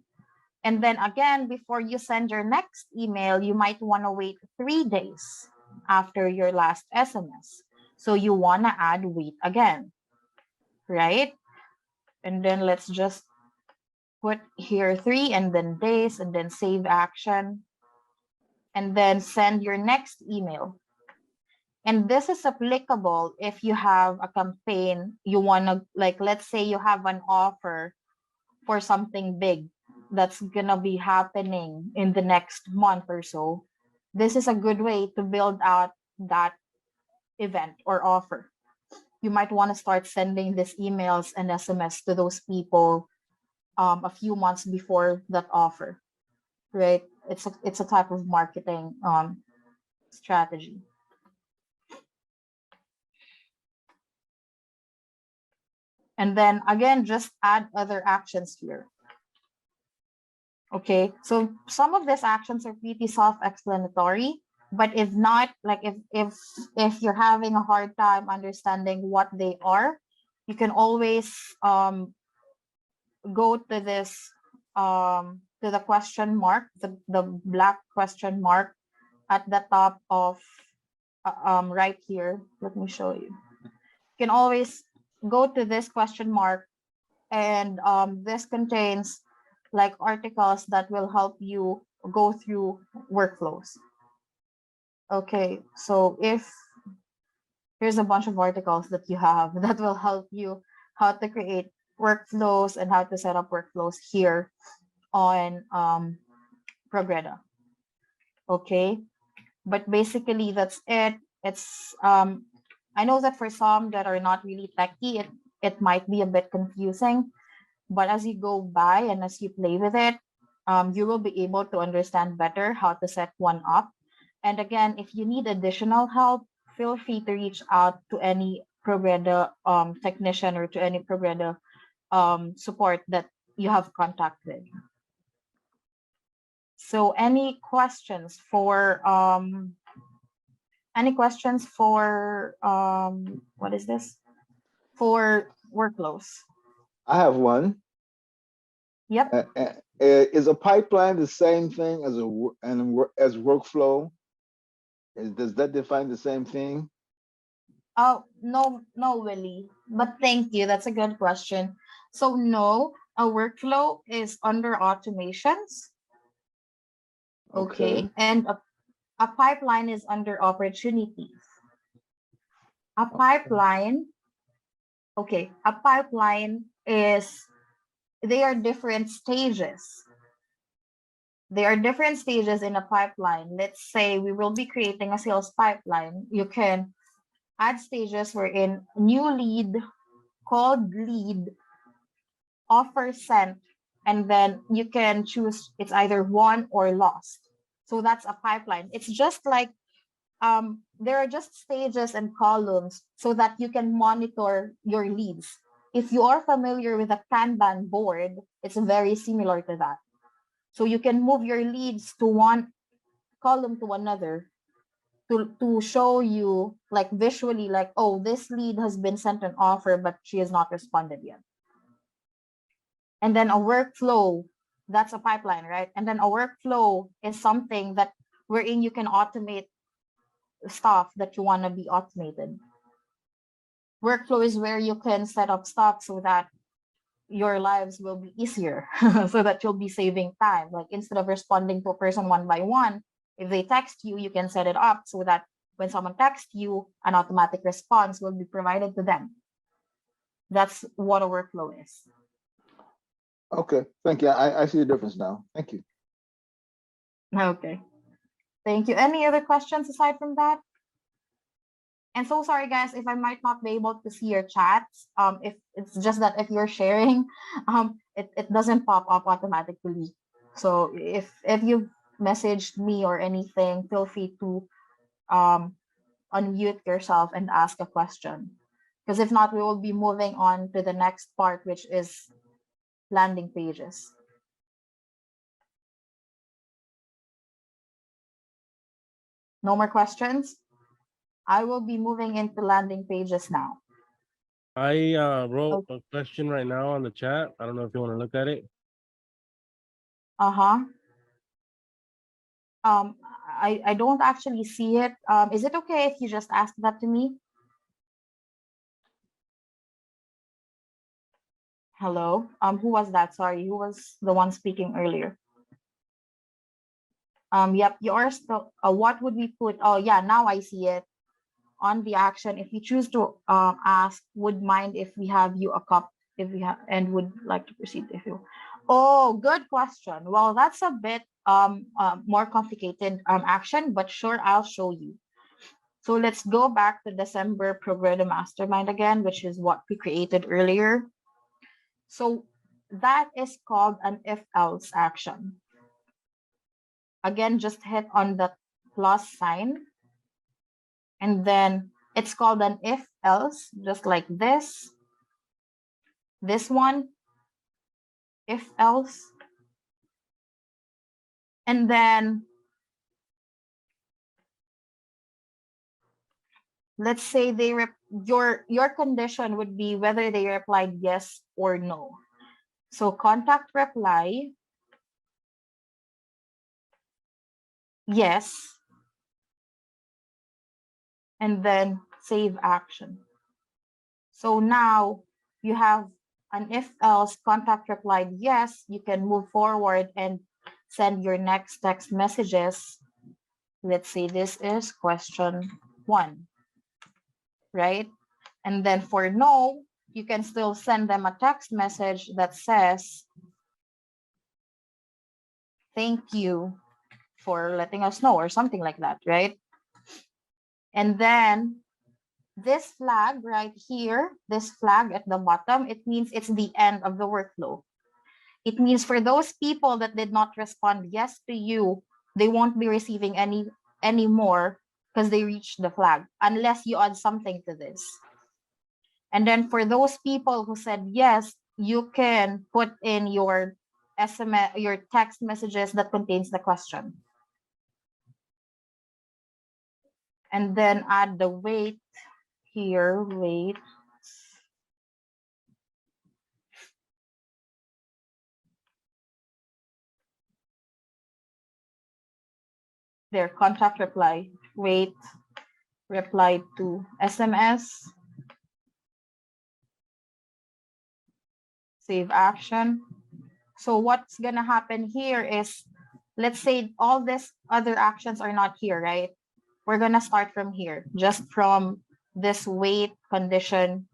And then again, before you send your next email, you might want to wait 3 days after your last SMS. So you want to add wait again, right? And then let's just put here 3 and then days and then save action. And then send your next email. And this is applicable if you have a campaign, you want to, like, let's say you have an offer for something big that's going to be happening in the next month or so. This is a good way to build out that event or offer. You might want to start sending these emails and SMS to those people a few months before that offer, right? It's a type of marketing strategy. And then again, just add other actions here. Okay, so some of these actions are pretty self-explanatory, but if not, like if you're having a hard time understanding what they are, you can always go to this to the question mark, the black question mark at the top of right here. Let me show you. You can always go to this question mark, and this contains like articles that will help you go through workflows. Okay, so if here's a bunch of articles that you have that will help you how to create workflows and how to set up workflows here on Progreda. Okay, but basically that's it. It's I know that for some that are not really techy, it might be a bit confusing, but as you go by and as you play with it, you will be able to understand better how to set one up. And again, if you need additional help, feel free to reach out to any Progreda technician or to any Progreda support that you have contact with. So any questions for what is this? For workflows? I have one. Yep. Is a pipeline the same thing as as workflow? Does that define the same thing? Oh, no, Willie, but thank you. That's a good question. So no, a workflow is under automations. Okay. And a pipeline is under opportunities. A pipeline, okay, a pipeline is, they are different stages. There are different stages in a pipeline. Let's say we will be creating a sales pipeline. You can add stages wherein new lead, cold lead, offer sent, and then you can choose it's either won or lost. So that's a pipeline. It's just like there are just stages and columns so that you can monitor your leads. If you are familiar with a Kanban board, it's very similar to that. So you can move your leads to one column to another to show you like visually like, oh, this lead has been sent an offer, but she has not responded yet. And then a workflow, that's a pipeline, right? And then a workflow is something that wherein you can automate stuff that you want to be automated. Workflow is where you can set up stuff so that your lives will be easier so that you'll be saving time. Like instead of responding to a person one by one, if they text you, you can set it up so that when someone texts you, an automatic response will be provided to them. That's what a workflow is. Okay, thank you. I see the difference now. Thank you. Okay, thank you. Any other questions aside from that? And so sorry guys if I might not be able to see your chats. If it's just that if you're sharing, it doesn't pop up automatically. So if you've messaged me or anything, feel free to unmute yourself and ask a question. Because if not, we will be moving on to the next part, which is landing pages. No more questions? I will be moving into landing pages now. I wrote a question right now on the chat. I don't know if you want to look at it. Uh-huh. I don't actually see it. Is it okay if you just ask that to me? Hello. Who was that? Sorry, who was the one speaking earlier? Yep, you're still. What would we put? Oh yeah, now I see it. On the action, if you choose to ask, would mind if we have you a cup, if we have, and would like to proceed if you. Oh, good question. Well, that's a bit more complicated action, but sure, I'll show you. So let's go back to December Progreda Mastermind again, which is what we created earlier. So that is called an if-else action. Again, just hit on the plus sign. And then it's called an if-else, just like this. This one, if-else. And then let's say your condition would be whether they replied yes or no. So contact reply, yes, and then save action. So now you have an if-else, contact replied yes, you can move forward and send your next text messages. Let's say this is question 1, right? And then for no, you can still send them a text message that says, thank you for letting us know, or something like that, right? And then this flag right here, this flag at the bottom, it means it's the end of the workflow. It means for those people that did not respond yes to you, they won't be receiving any more because they reached the flag, unless you add something to this. And then for those people who said yes, you can put in your SMS, your text messages that contains the question. And then add the wait here, wait. There, contact reply, wait, reply to SMS, save action. So what's gonna happen here is, let's say all these other actions are not here, right? We're gonna start from here, just from this wait condition.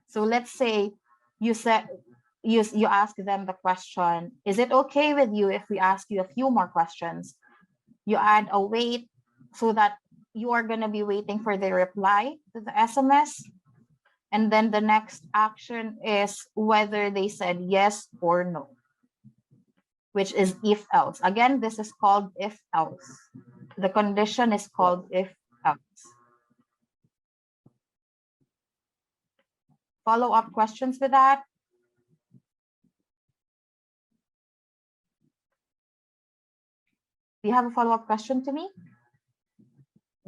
So let's say you said, you ask them the question, is it okay with you if we ask you a few more questions? You add a wait so that you are gonna be waiting for the reply to the SMS. And then the next action is whether they said yes or no, which is if else. Again, this is called if else. The condition is called if else. Follow-up questions with that? Do you have a follow-up question to me?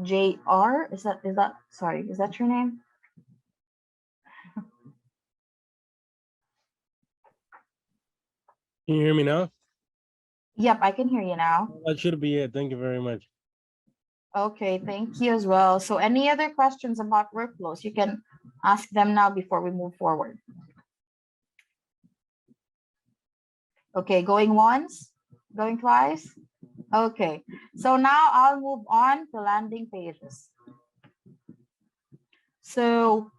JR, is that sorry, is that your name? Can you hear me now? Yep, I can hear you now. That should be it. Thank you very much. Okay, thank you as well. So any other questions about workflows, you can ask them now before we move forward. Okay, going once, going twice. Okay, so now I'll move on to landing pages. So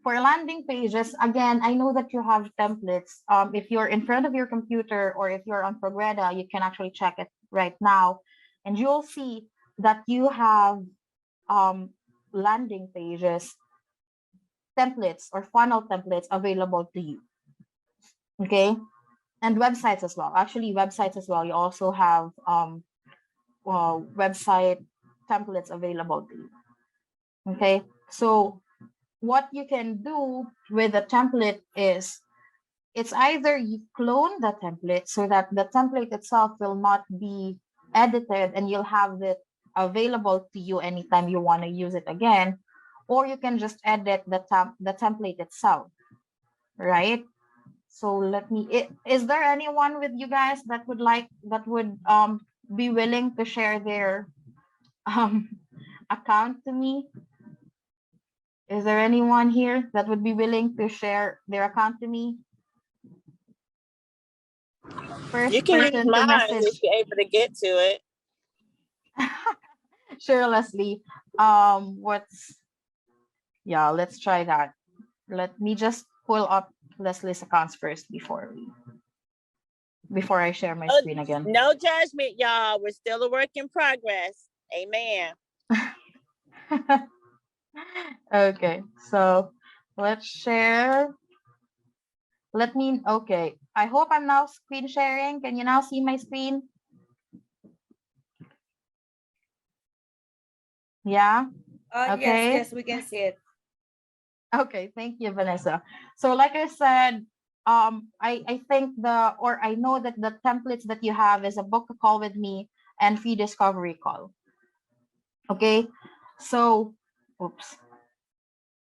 for landing pages, again, I know that you have templates. If you're in front of your computer or if you're on Progreda, you can actually check it right now, and you'll see that you have landing pages, templates or funnel templates available to you. Okay, and websites as well. Actually, websites as well. You also have website templates available to you. Okay, so what you can do with the template is it's either you clone the template so that the template itself will not be edited and you'll have it available to you anytime you want to use it again, or you can just edit the template itself, right? So let me, is there anyone with you guys that would be willing to share their account to me? Is there anyone here that would be willing to share their account to me? First You can use person to mine message. if you're able to get to it. Sure, Leslie. Let's try that. Let me just pull up Leslie's accounts first before I share my screen again. No judgment, y'all. We're still a work in progress. Amen. Okay, so let's share. Okay, I hope I'm now screen sharing. Can you now see my screen? Yeah. Okay. Yes, we can see it. Okay, thank you, Vanessa. So like I said, I think I know that the templates that you have is a book a call with me and free discovery call. Okay, so oops,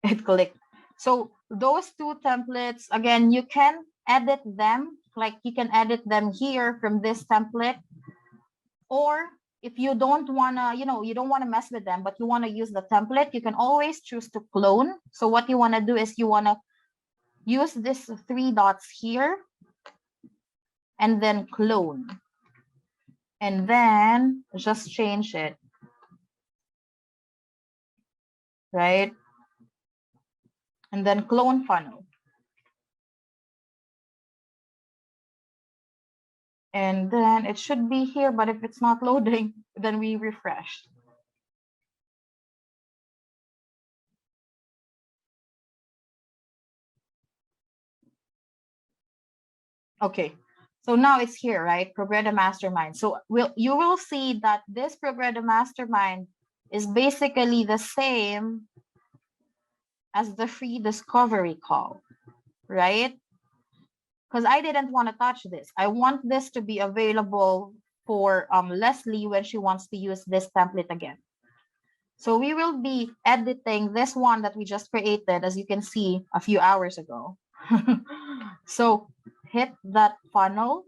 it clicked. So those two templates, again, you can edit them, like you can edit them here from this template, or if you don't wanna, you don't wanna mess with them, but you wanna use the template, you can always choose to clone. So what you wanna do is you wanna use this 3 dots here and then clone. And then just change it, right? And then clone funnel. And then it should be here, but if it's not loading, then we refresh. Okay, so now it's here, right? Progreda Mastermind. So you will see that this Progreda Mastermind is basically the same as the free discovery call, right? Because I didn't want to touch this. I want this to be available for Leslie when she wants to use this template again. So we will be editing this one that we just created, as you can see a few hours ago. So hit that funnel.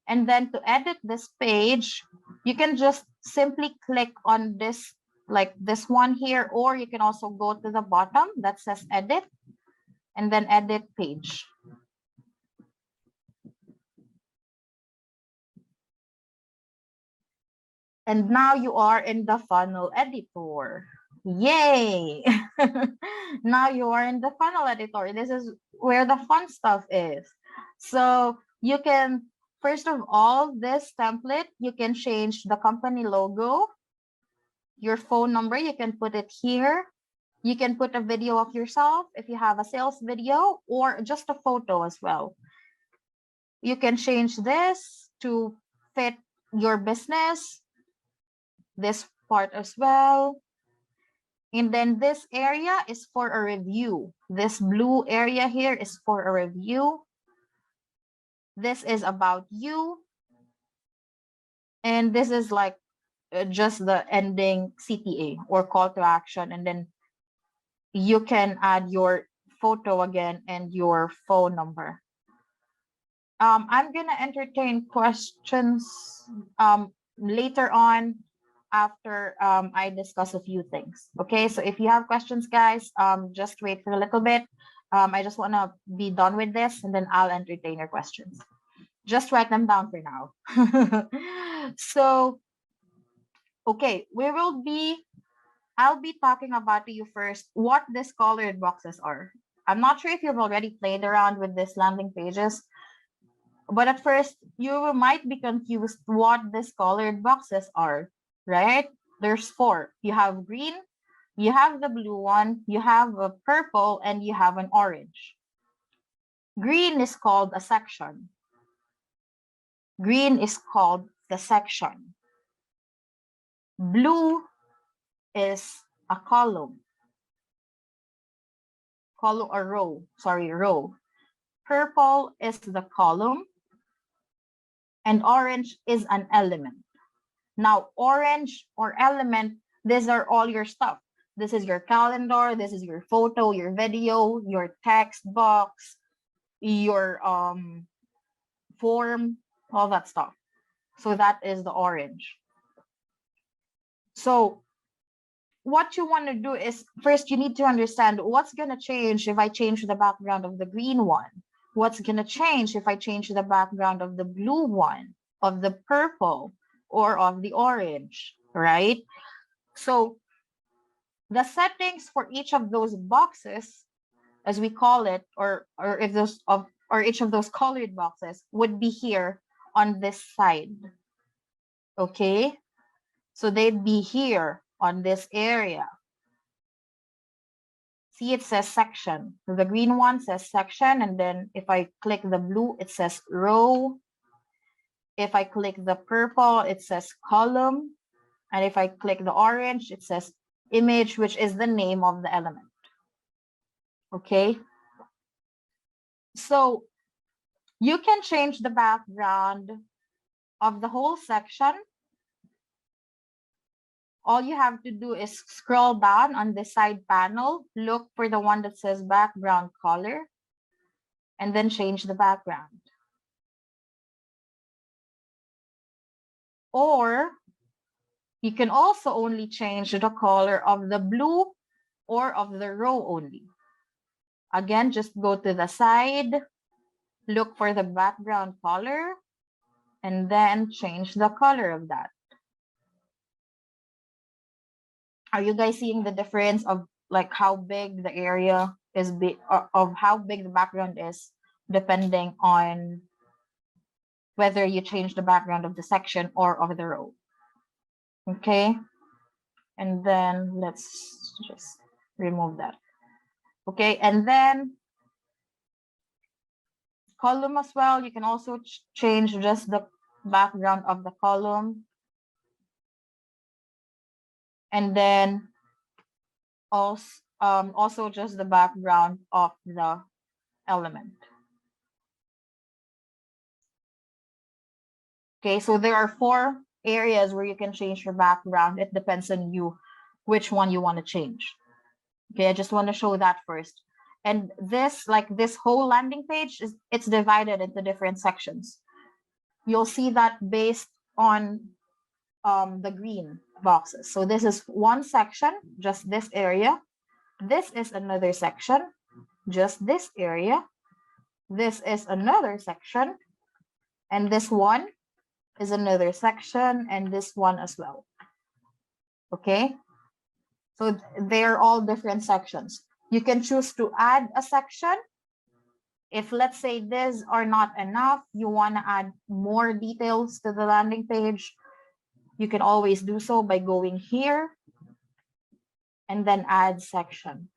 And then to edit this page, you can just simply click on this, like this one here, or you can also go to the bottom that says edit and then edit page. And now you are in the funnel editor. Yay! Now you are in the funnel editor. This is where the fun stuff is. So you can, first of all, this template, you can change the company logo, your phone number, you can put it here. You can put a video of yourself if you have a sales video, or just a photo as well. You can change this to fit your business, this part as well. And then this area is for a review. This blue area here is for a review. This is about you. And this is like just the ending CTA or call to action. And then you can add your photo again and your phone number. I'm gonna entertain questions later on after I discuss a few things. Okay, so if you have questions, guys, just wait for a little bit. I just want to be done with this and then I'll entertain your questions. Just write them down for now. So, okay, I'll be talking about to you first what these colored boxes are. I'm not sure if you've already played around with these landing pages, but at first you might be confused what these colored boxes are, right? There's 4. You have green, you have the blue one, you have a purple, and you have an orange. Green is called a section. Green is called the section. Blue is a column. Row. Purple is the column. And orange is an element. Now, orange or element, these are all your stuff. This is your calendar, this is your photo, your video, your text box, your form, all that stuff. So that is the orange. So what you want to do is, first you need to understand what's going to change if I change the background of the green one. What's going to change if I change the background of the blue one, of the purple, or of the orange, right? So the settings for each of those boxes, as we call it, or each of those colored boxes would be here on this side. Okay, so they'd be here on this area. See, it says section. The green one says section, and then if I click the blue, it says row. If I click the purple, it says column. And if I click the orange, it says image, which is the name of the element. Okay. So you can change the background of the whole section. All you have to do is scroll down on the side panel, look for the one that says background color, and then change the background. Or you can also only change the color of the blue or of the row only. Again, just go to the side, look for the background color, and then change the color of that. Are you guys seeing the difference of like how big the area is, of how big the background is, depending on whether you change the background of the section or of the row? Okay, and then let's just remove that. Okay, and then column as well, you can also change just the background of the column, and then also just the background of the element. Okay, so there are 4 areas where you can change your background. It depends on you which one you want to change. Okay, I just want to show that first. And this, like this whole landing page, it's divided into different sections. You'll see that based on the green boxes. So this is one section, just this area. This is another section, just this area. This is another section, and this one is another section, and this one as well. Okay, so they're all different sections. You can choose to add a section. If, let's say, these are not enough, you want to add more details to the landing page, you can always do so by going here and then add section.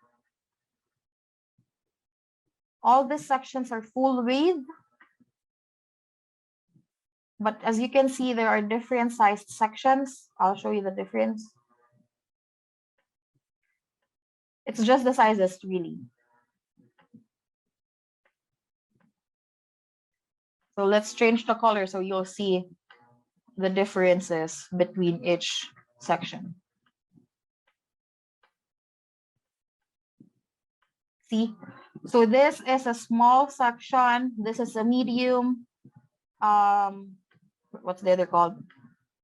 All these sections are full width, but as you can see, there are different sized sections. I'll show you the difference. It's just the sizes, really. So let's change the color so you'll see the differences between each section. See, so this is a small section. This is a medium. What's the other called?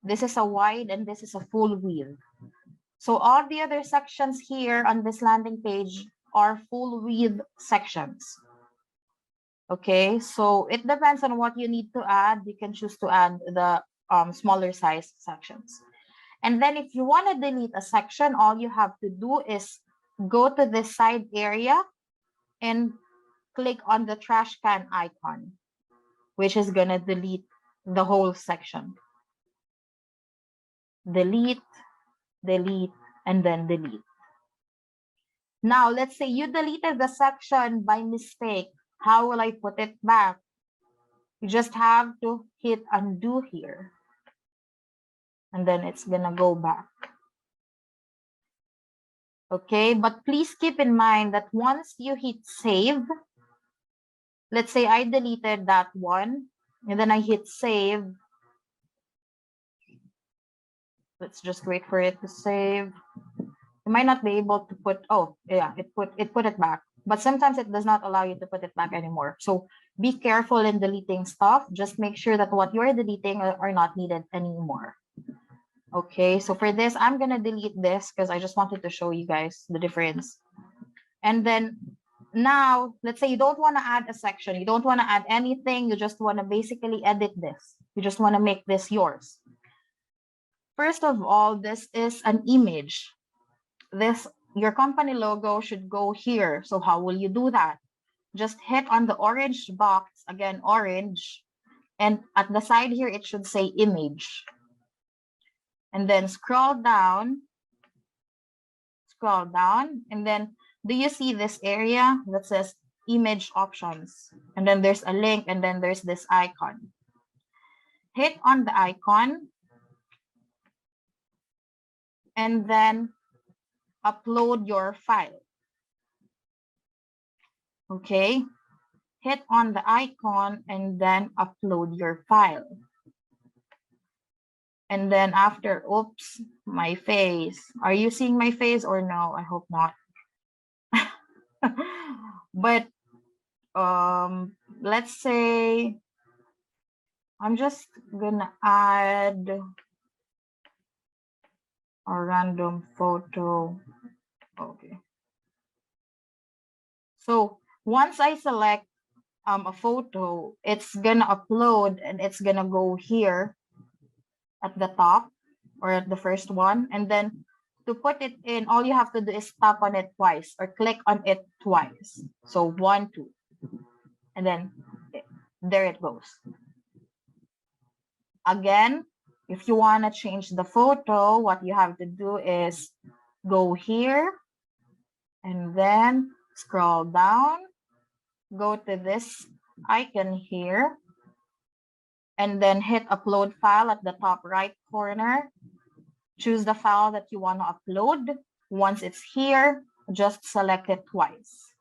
This is a wide, and this is a full width. So all the other sections here on this landing page are full width sections. Okay, so it depends on what you need to add. You can choose to add the smaller size sections. And then if you want to delete a section, all you have to do is go to the side area and click on the trash can icon, which is going to delete the whole section. Delete, delete, and then delete. Now, let's say you deleted the section by mistake. How will I put it back? You just have to hit undo here. And then it's gonna go back. Okay, but please keep in mind that once you hit save, let's say I deleted that one, and then I hit save. Let's just wait for it to save. You might not be able to put, oh yeah, it put it back. But sometimes it does not allow you to put it back anymore. So be careful in deleting stuff. Just make sure that what you're deleting are not needed anymore. Okay, so for this, I'm gonna delete this because I just wanted to show you guys the difference. And then now, let's say you don't want to add a section, you don't want to add anything, you just want to basically edit this. You just want to make this yours. First of all, this is an image. Your company logo should go here. So how will you do that? Just hit on the orange box, again, orange, and at the side here, it should say image. And then scroll down, and then do you see this area that says image options? And then there's a link, and then there's this icon. Hit on the icon, and then upload your file. Okay, hit on the icon and then upload your file. And then after, oops, my face. Are you seeing my face or no? I hope not. But let's say I'm just gonna add a random photo. Okay. So once I select a photo, it's gonna upload and it's gonna go here at the top or at the first one. And then to put it in, all you have to do is tap on it twice or click on it twice. So 1, 2, and then there it goes. Again, if you want to change the photo, what you have to do is go here and then scroll down, go to this icon here, and then hit upload file at the top right corner. Choose the file that you want to upload. Once it's here, just select it twice.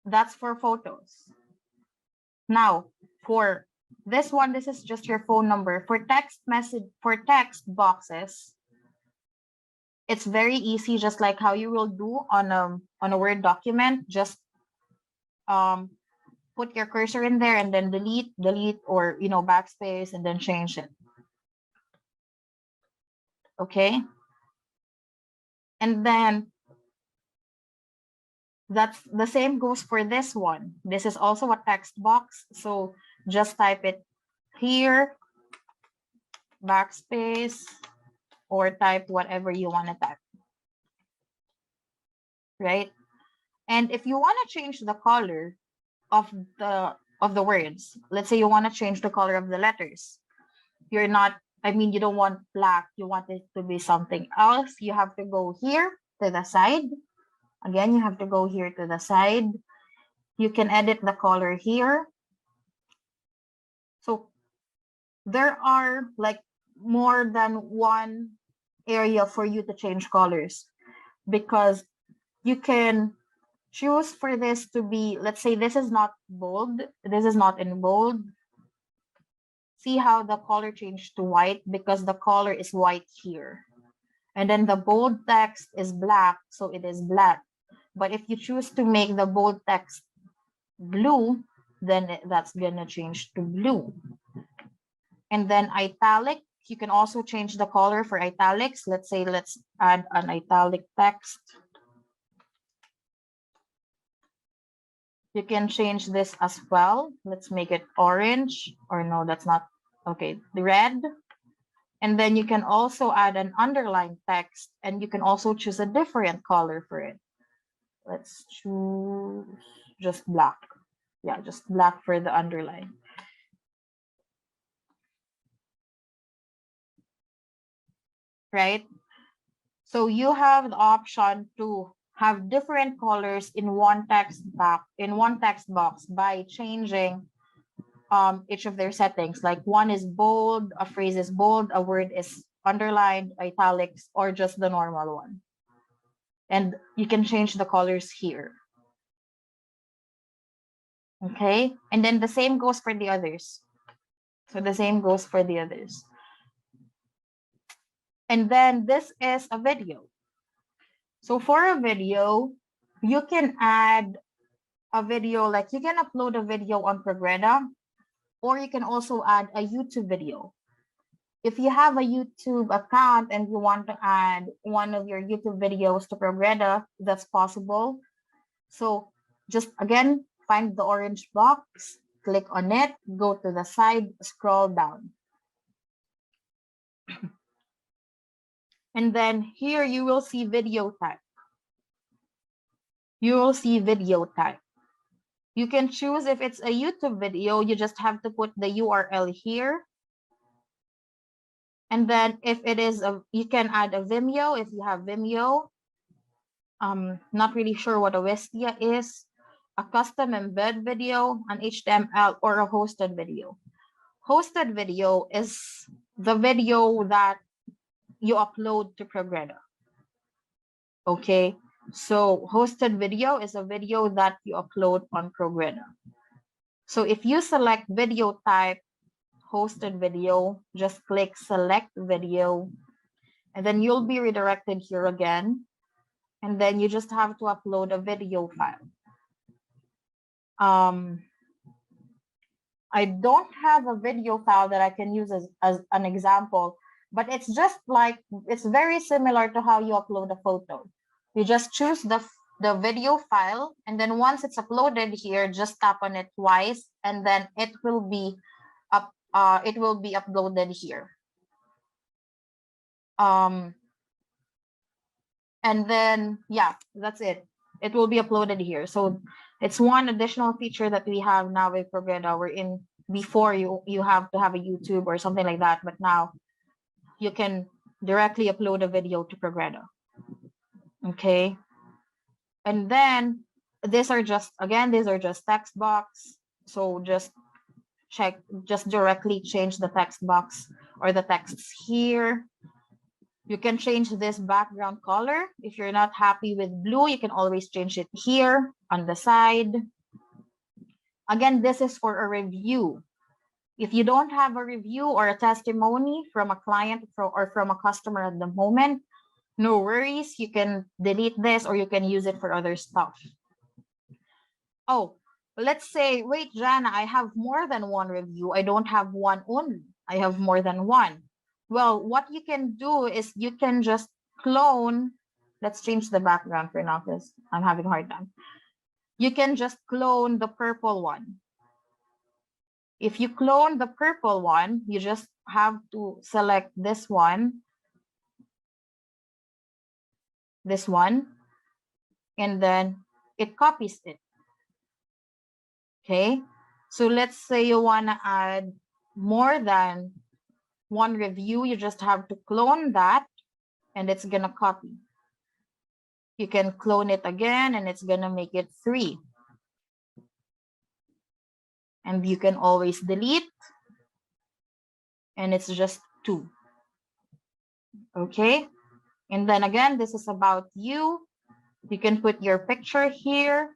That's for photos. Now, for this one, this is just your phone number. For text boxes, it's very easy, just like how you will do on a Word document. Just put your cursor in there and then delete, or backspace and then change it. Okay. And then that's the same goes for this one. This is also a text box. So just type it here, backspace, or type whatever you want to type. Right? And if you want to change the color of the words, let's say you want to change the color of the letters. You don't want black, you want it to be something else. You have to go here to the side. Again, you have to go here to the side. You can edit the color here. So there are like more than one area for you to change colors, because you can choose for this to be, let's say this is not bold, this is not in bold. See how the color changed to white, because the color is white here. And then the bold text is black, so it is black. But if you choose to make the bold text blue, then that's gonna change to blue. And then italic, you can also change the color for italics. Let's say, let's add an italic text. You can change this as well. Let's make it orange, or no, that's not, okay, the red. And then you can also add an underlined text, and you can also choose a different color for it. Let's choose just black. Yeah, just black for the underline. Right? So you have the option to have different colors in one text box by changing each of their settings. Like one is bold, a phrase is bold, a word is underlined, italics, or just the normal one. And you can change the colors here. Okay, and then the same goes for the others. So the same goes for the others. And then this is a video. So for a video, you can add a video, like you can upload a video on Progreda, or you can also add a YouTube video. If you have a YouTube account and you want to add one of your YouTube videos to Progreda, that's possible. So just again, find the orange box, click on it, go to the side, scroll down. And then here you will see video type. You will see video type. You can choose if it's a YouTube video, you just have to put the URL here. And then if it is you can add a Vimeo if you have Vimeo. Not really sure what a Wistia is. A custom embed video, an HTML, or a hosted video. Hosted video is the video that you upload to Progreda. Okay, so hosted video is a video that you upload on Progreda. So if you select video type, hosted video, just click select video, and then you'll be redirected here again. And then you just have to upload a video file. I don't have a video file that I can use as an example, but it's just like, it's very similar to how you upload a photo. You just choose the video file, and then once it's uploaded here, just tap on it twice, and then it will be uploaded here. And then, yeah, that's it. It will be uploaded here. So it's one additional feature that we have now with Progreda. We're in before you have to have a YouTube or something like that, but now you can directly upload a video to Progreda. Okay. And then these are just text box. So just directly change the text box or the texts here. You can change this background color. If you're not happy with blue, you can always change it here on the side. Again, this is for a review. If you don't have a review or a testimony from a client or from a customer at the moment, no worries. You can delete this or you can use it for other stuff. Oh, let's say, wait, Jana, I have more than one review. I don't have one only. I have more than one. Well, what you can do is you can just clone. Let's change the background for now because I'm having a hard time. You can just clone the purple one. If you clone the purple one, you just have to select this one, and then it copies it. Okay, so let's say you want to add more than one review, you just have to clone that and it's gonna copy. You can clone it again and it's gonna make it 3. And you can always delete and it's just 2. Okay, and then again, this is about you. You can put your picture here.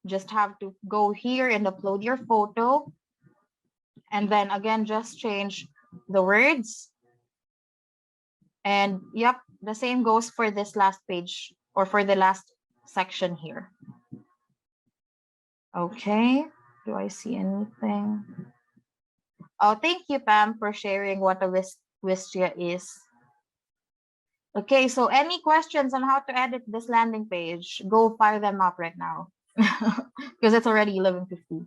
Just have to go here and upload your photo. And then again, just change the words. And yep, the same goes for this last page or for the last section here. Okay, do I see anything? Oh, thank you, Pam, for sharing what a Wistia is. Okay, so any questions on how to edit this landing page, go fire them up right now. because it's already 11:50.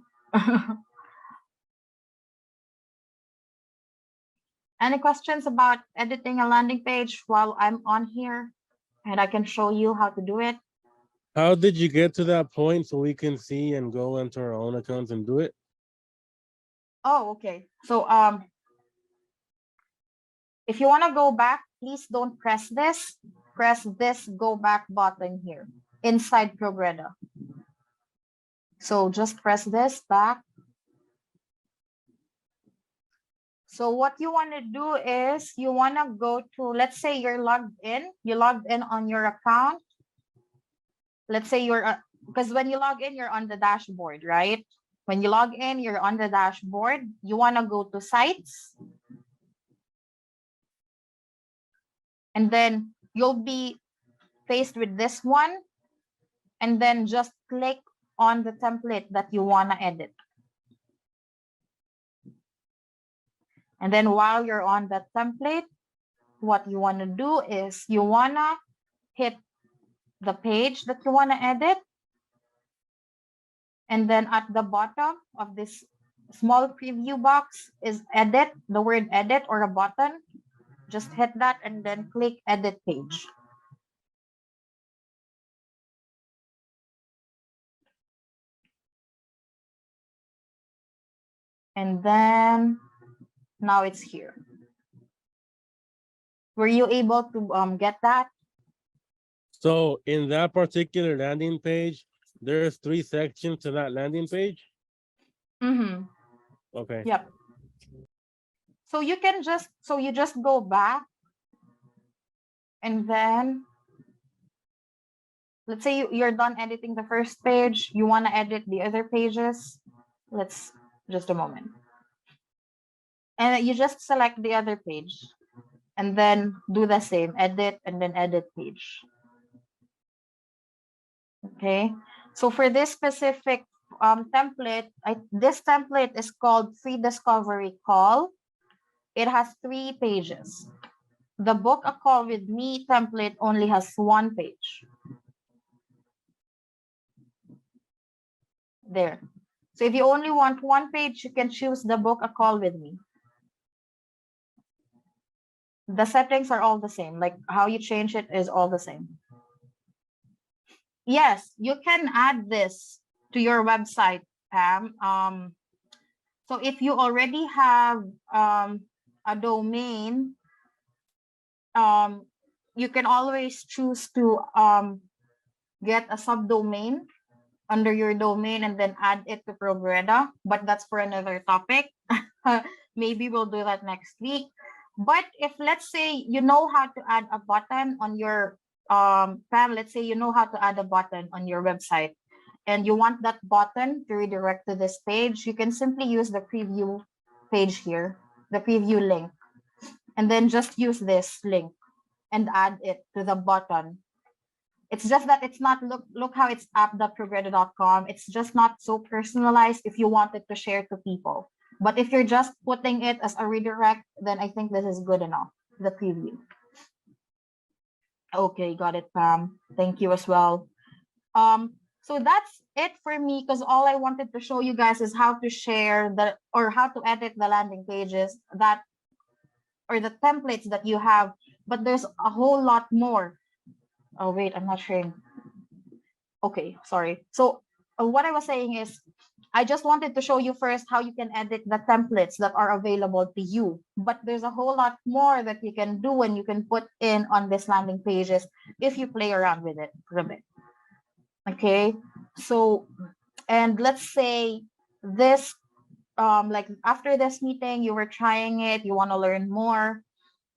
Any questions about editing a landing page while I'm on here? And I can show you how to do it. How did you get to that point so we can see and go into our own accounts and do it? Oh, okay. So if you want to go back, please don't press this. Press this go back button here inside Progreda. So just press this back. So what you want to do is you want to go to, let's say you're logged in, you logged in on your account. Let's say you're, because when you log in, you're on the dashboard, right? When you log in, you're on the dashboard. You want to go to sites. And then you'll be faced with this one. And then just click on the template that you want to edit. And then while you're on that template, what you want to do is you want to hit the page that you want to edit. And then at the bottom of this small preview box is edit, the word edit or a button. Just hit that and then click edit page. And then now it's here. Were you able to get that? So in that particular landing page, there's 3 sections to that landing page. Mm-hmm. Okay. Yep. So you can just, you just go back and then let's say you're done editing the first page, you want to edit the other pages. Let's just a moment. And you just select the other page and then do the same, edit and then edit page. Okay. So for this specific template, this template is called Free Discovery Call. It has 3 pages. The Book a Call with Me template only has 1 page. There. So if you only want 1 page, you can choose the Book a Call with Me. The settings are all the same. Like how you change it is all the same. Yes, you can add this to your website, Pam. So if you already have a domain, you can always choose to get a subdomain under your domain and then add it to Progreda, but that's for another topic. Maybe we'll do that next week. But if let's say you know how to add a button on your Pam, let's say you know how to add a button on your website and you want that button to redirect to this page, you can simply use the preview page here, the preview link, and then just use this link and add it to the button. It's just that it's not, look how it's app.progreda.com. It's just not so personalized if you wanted to share to people. But if you're just putting it as a redirect, then I think this is good enough, the preview. Okay, got it, Pam. Thank you as well. So that's it for me, because all I wanted to show you guys is how to share or how to edit the landing pages or the templates that you have, but there's a whole lot more. Oh, wait, I'm not sharing. Okay, sorry. So what I was saying is, I just wanted to show you first how you can edit the templates that are available to you. But there's a whole lot more that you can do and you can put in on this landing pages if you play around with it for a bit. Okay, so, and let's say this, like after this meeting, you were trying it, you want to learn more,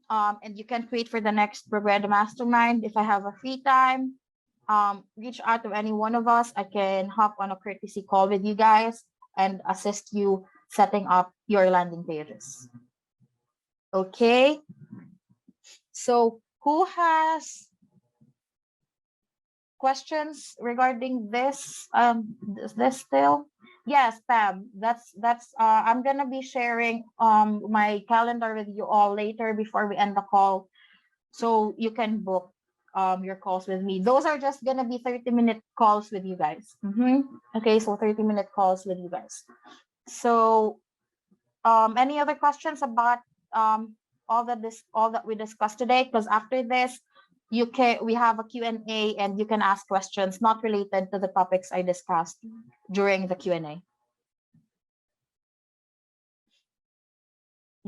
and you can't wait for the next Progreda Mastermind. If I have a free time, reach out to any one of us. I can hop on a courtesy call with you guys and assist you setting up your landing pages. Okay, so who has questions regarding this? Is this still? Yes, Pam, that's I'm gonna be sharing my calendar with you all later before we end the call, so you can book your calls with me. Those are just gonna be 30-minute calls with you guys. Okay, so 30-minute calls with you guys. So any other questions about all that we discussed today? Because after this, we have a Q&A and you can ask questions not related to the topics I discussed during the Q&A.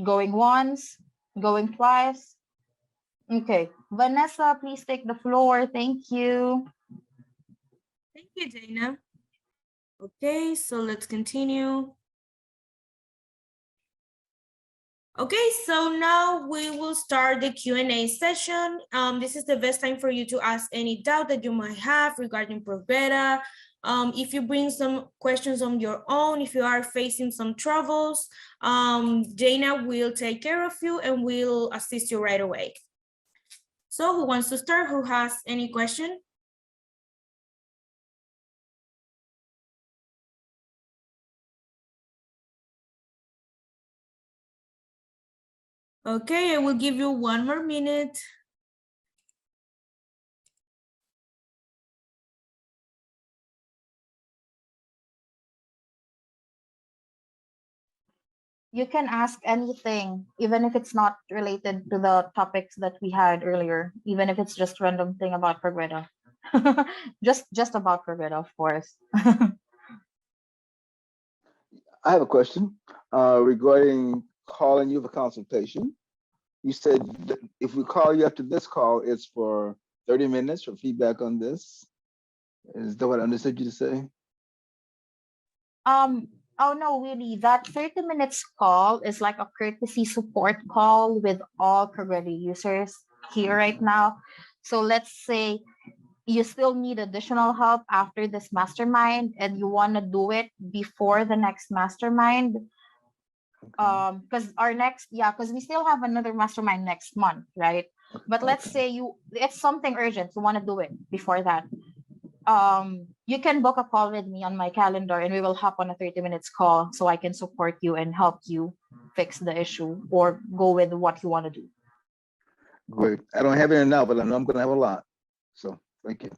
Going once, going twice. Okay, Vanessa, please take the floor. Thank you. Thank you, Dana. Okay, so let's continue. Okay, so now we will start the Q&A session. This is the best time for you to ask any doubt that you might have regarding Progreda. If you bring some questions on your own, if you are facing some troubles, Dana will take care of you and will assist you right away. So who wants to start? Who has any question? Okay, I will give you 1 more minute. You can ask anything, even if it's not related to the topics that we had earlier, even if it's just random thing about Progreda. just about Progreda, of course. I have a question regarding calling you for consultation. You said that if we call you after this call, it's for 30 minutes for feedback on this. Is that what I understood you to say? Oh no, really, that 30 minutes call is like a courtesy support call with all Progreda users here right now. So let's say you still need additional help after this mastermind and you want to do it before the next mastermind. Because we still have another mastermind next month, right? But let's say it's something urgent, you want to do it before that. You can book a call with me on my calendar and we will hop on a 30 minutes call so I can support you and help you fix the issue or go with what you want to do. Great. I don't have any now, but I know I'm going to have a lot. So thank you.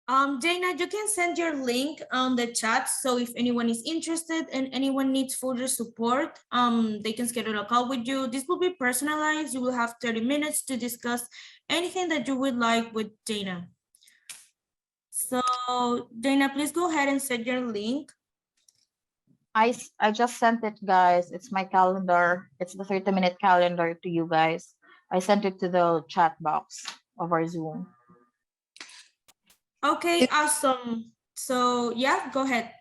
Dana, you can send your link on the chat. So if anyone is interested and anyone needs further support, they can schedule a call with you. This will be personalized. You will have 30 minutes to discuss anything that you would like with Dana. So Dana, please go ahead and set your link. I just sent it, guys. It's my calendar. It's the 30-minute calendar to you guys. I sent it to the chat box of our Zoom. Okay, awesome. So yeah, go ahead.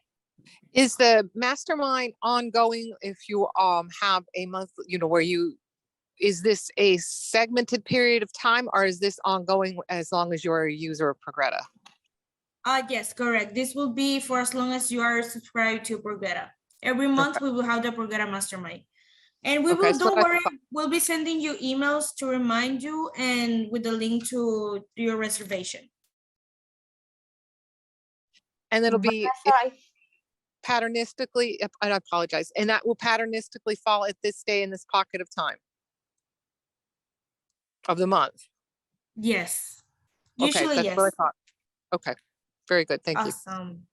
Is the mastermind ongoing if you have a month, where is this a segmented period of time or is this ongoing as long as you're a user of Progreda? Yes, correct. This will be for as long as you are subscribed to Progreda. Every month we will have the Progreda Mastermind. And we will, don't worry, we'll be sending you emails to remind you and with the link to your reservation. And it'll be patternistically, I apologize, and that will patternistically fall at this day in this pocket of time of the month. Yes. Okay, Usually, that's yes. what I thought. Okay, very good. Thank you. Awesome.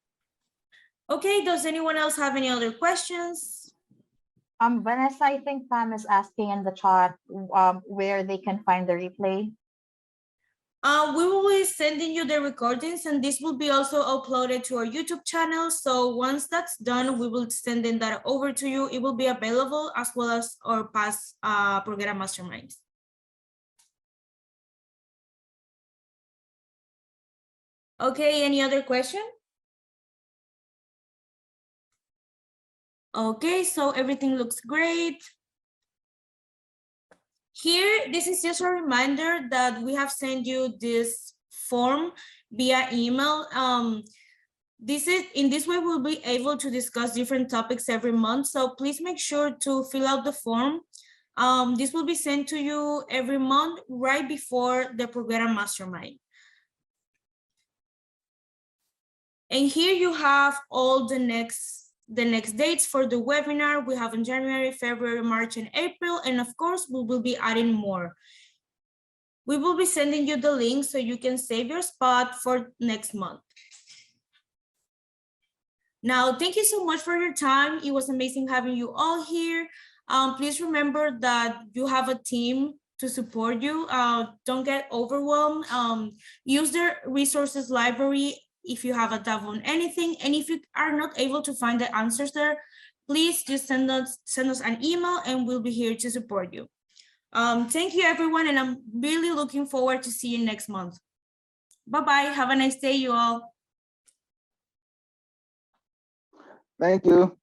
Okay, does anyone else have any other questions? Vanessa, I think Pam is asking in the chat where they can find the replay. We will be sending you the recordings and this will be also uploaded to our YouTube channel. So once that's done, we will send that over to you. It will be available as well as our past Progreda Masterminds. Okay, any other question? Okay, so everything looks great. Here, this is just a reminder that we have sent you this form via email. In this way, we'll be able to discuss different topics every month. So please make sure to fill out the form. This will be sent to you every month right before the Progreda Mastermind. And here you have all the next dates for the webinar. We have in January, February, March, and April. And of course, we will be adding more. We will be sending you the link so you can save your spot for next month. Now, thank you so much for your time. It was amazing having you all here. Please remember that you have a team to support you. Don't get overwhelmed. Use their resources library if you have a doubt on anything. And if you are not able to find the answers there, please just send us an email and we'll be here to support you. Thank you, everyone. And I'm really looking forward to see you next month. Bye-bye. Have a nice day, you all. Thank you.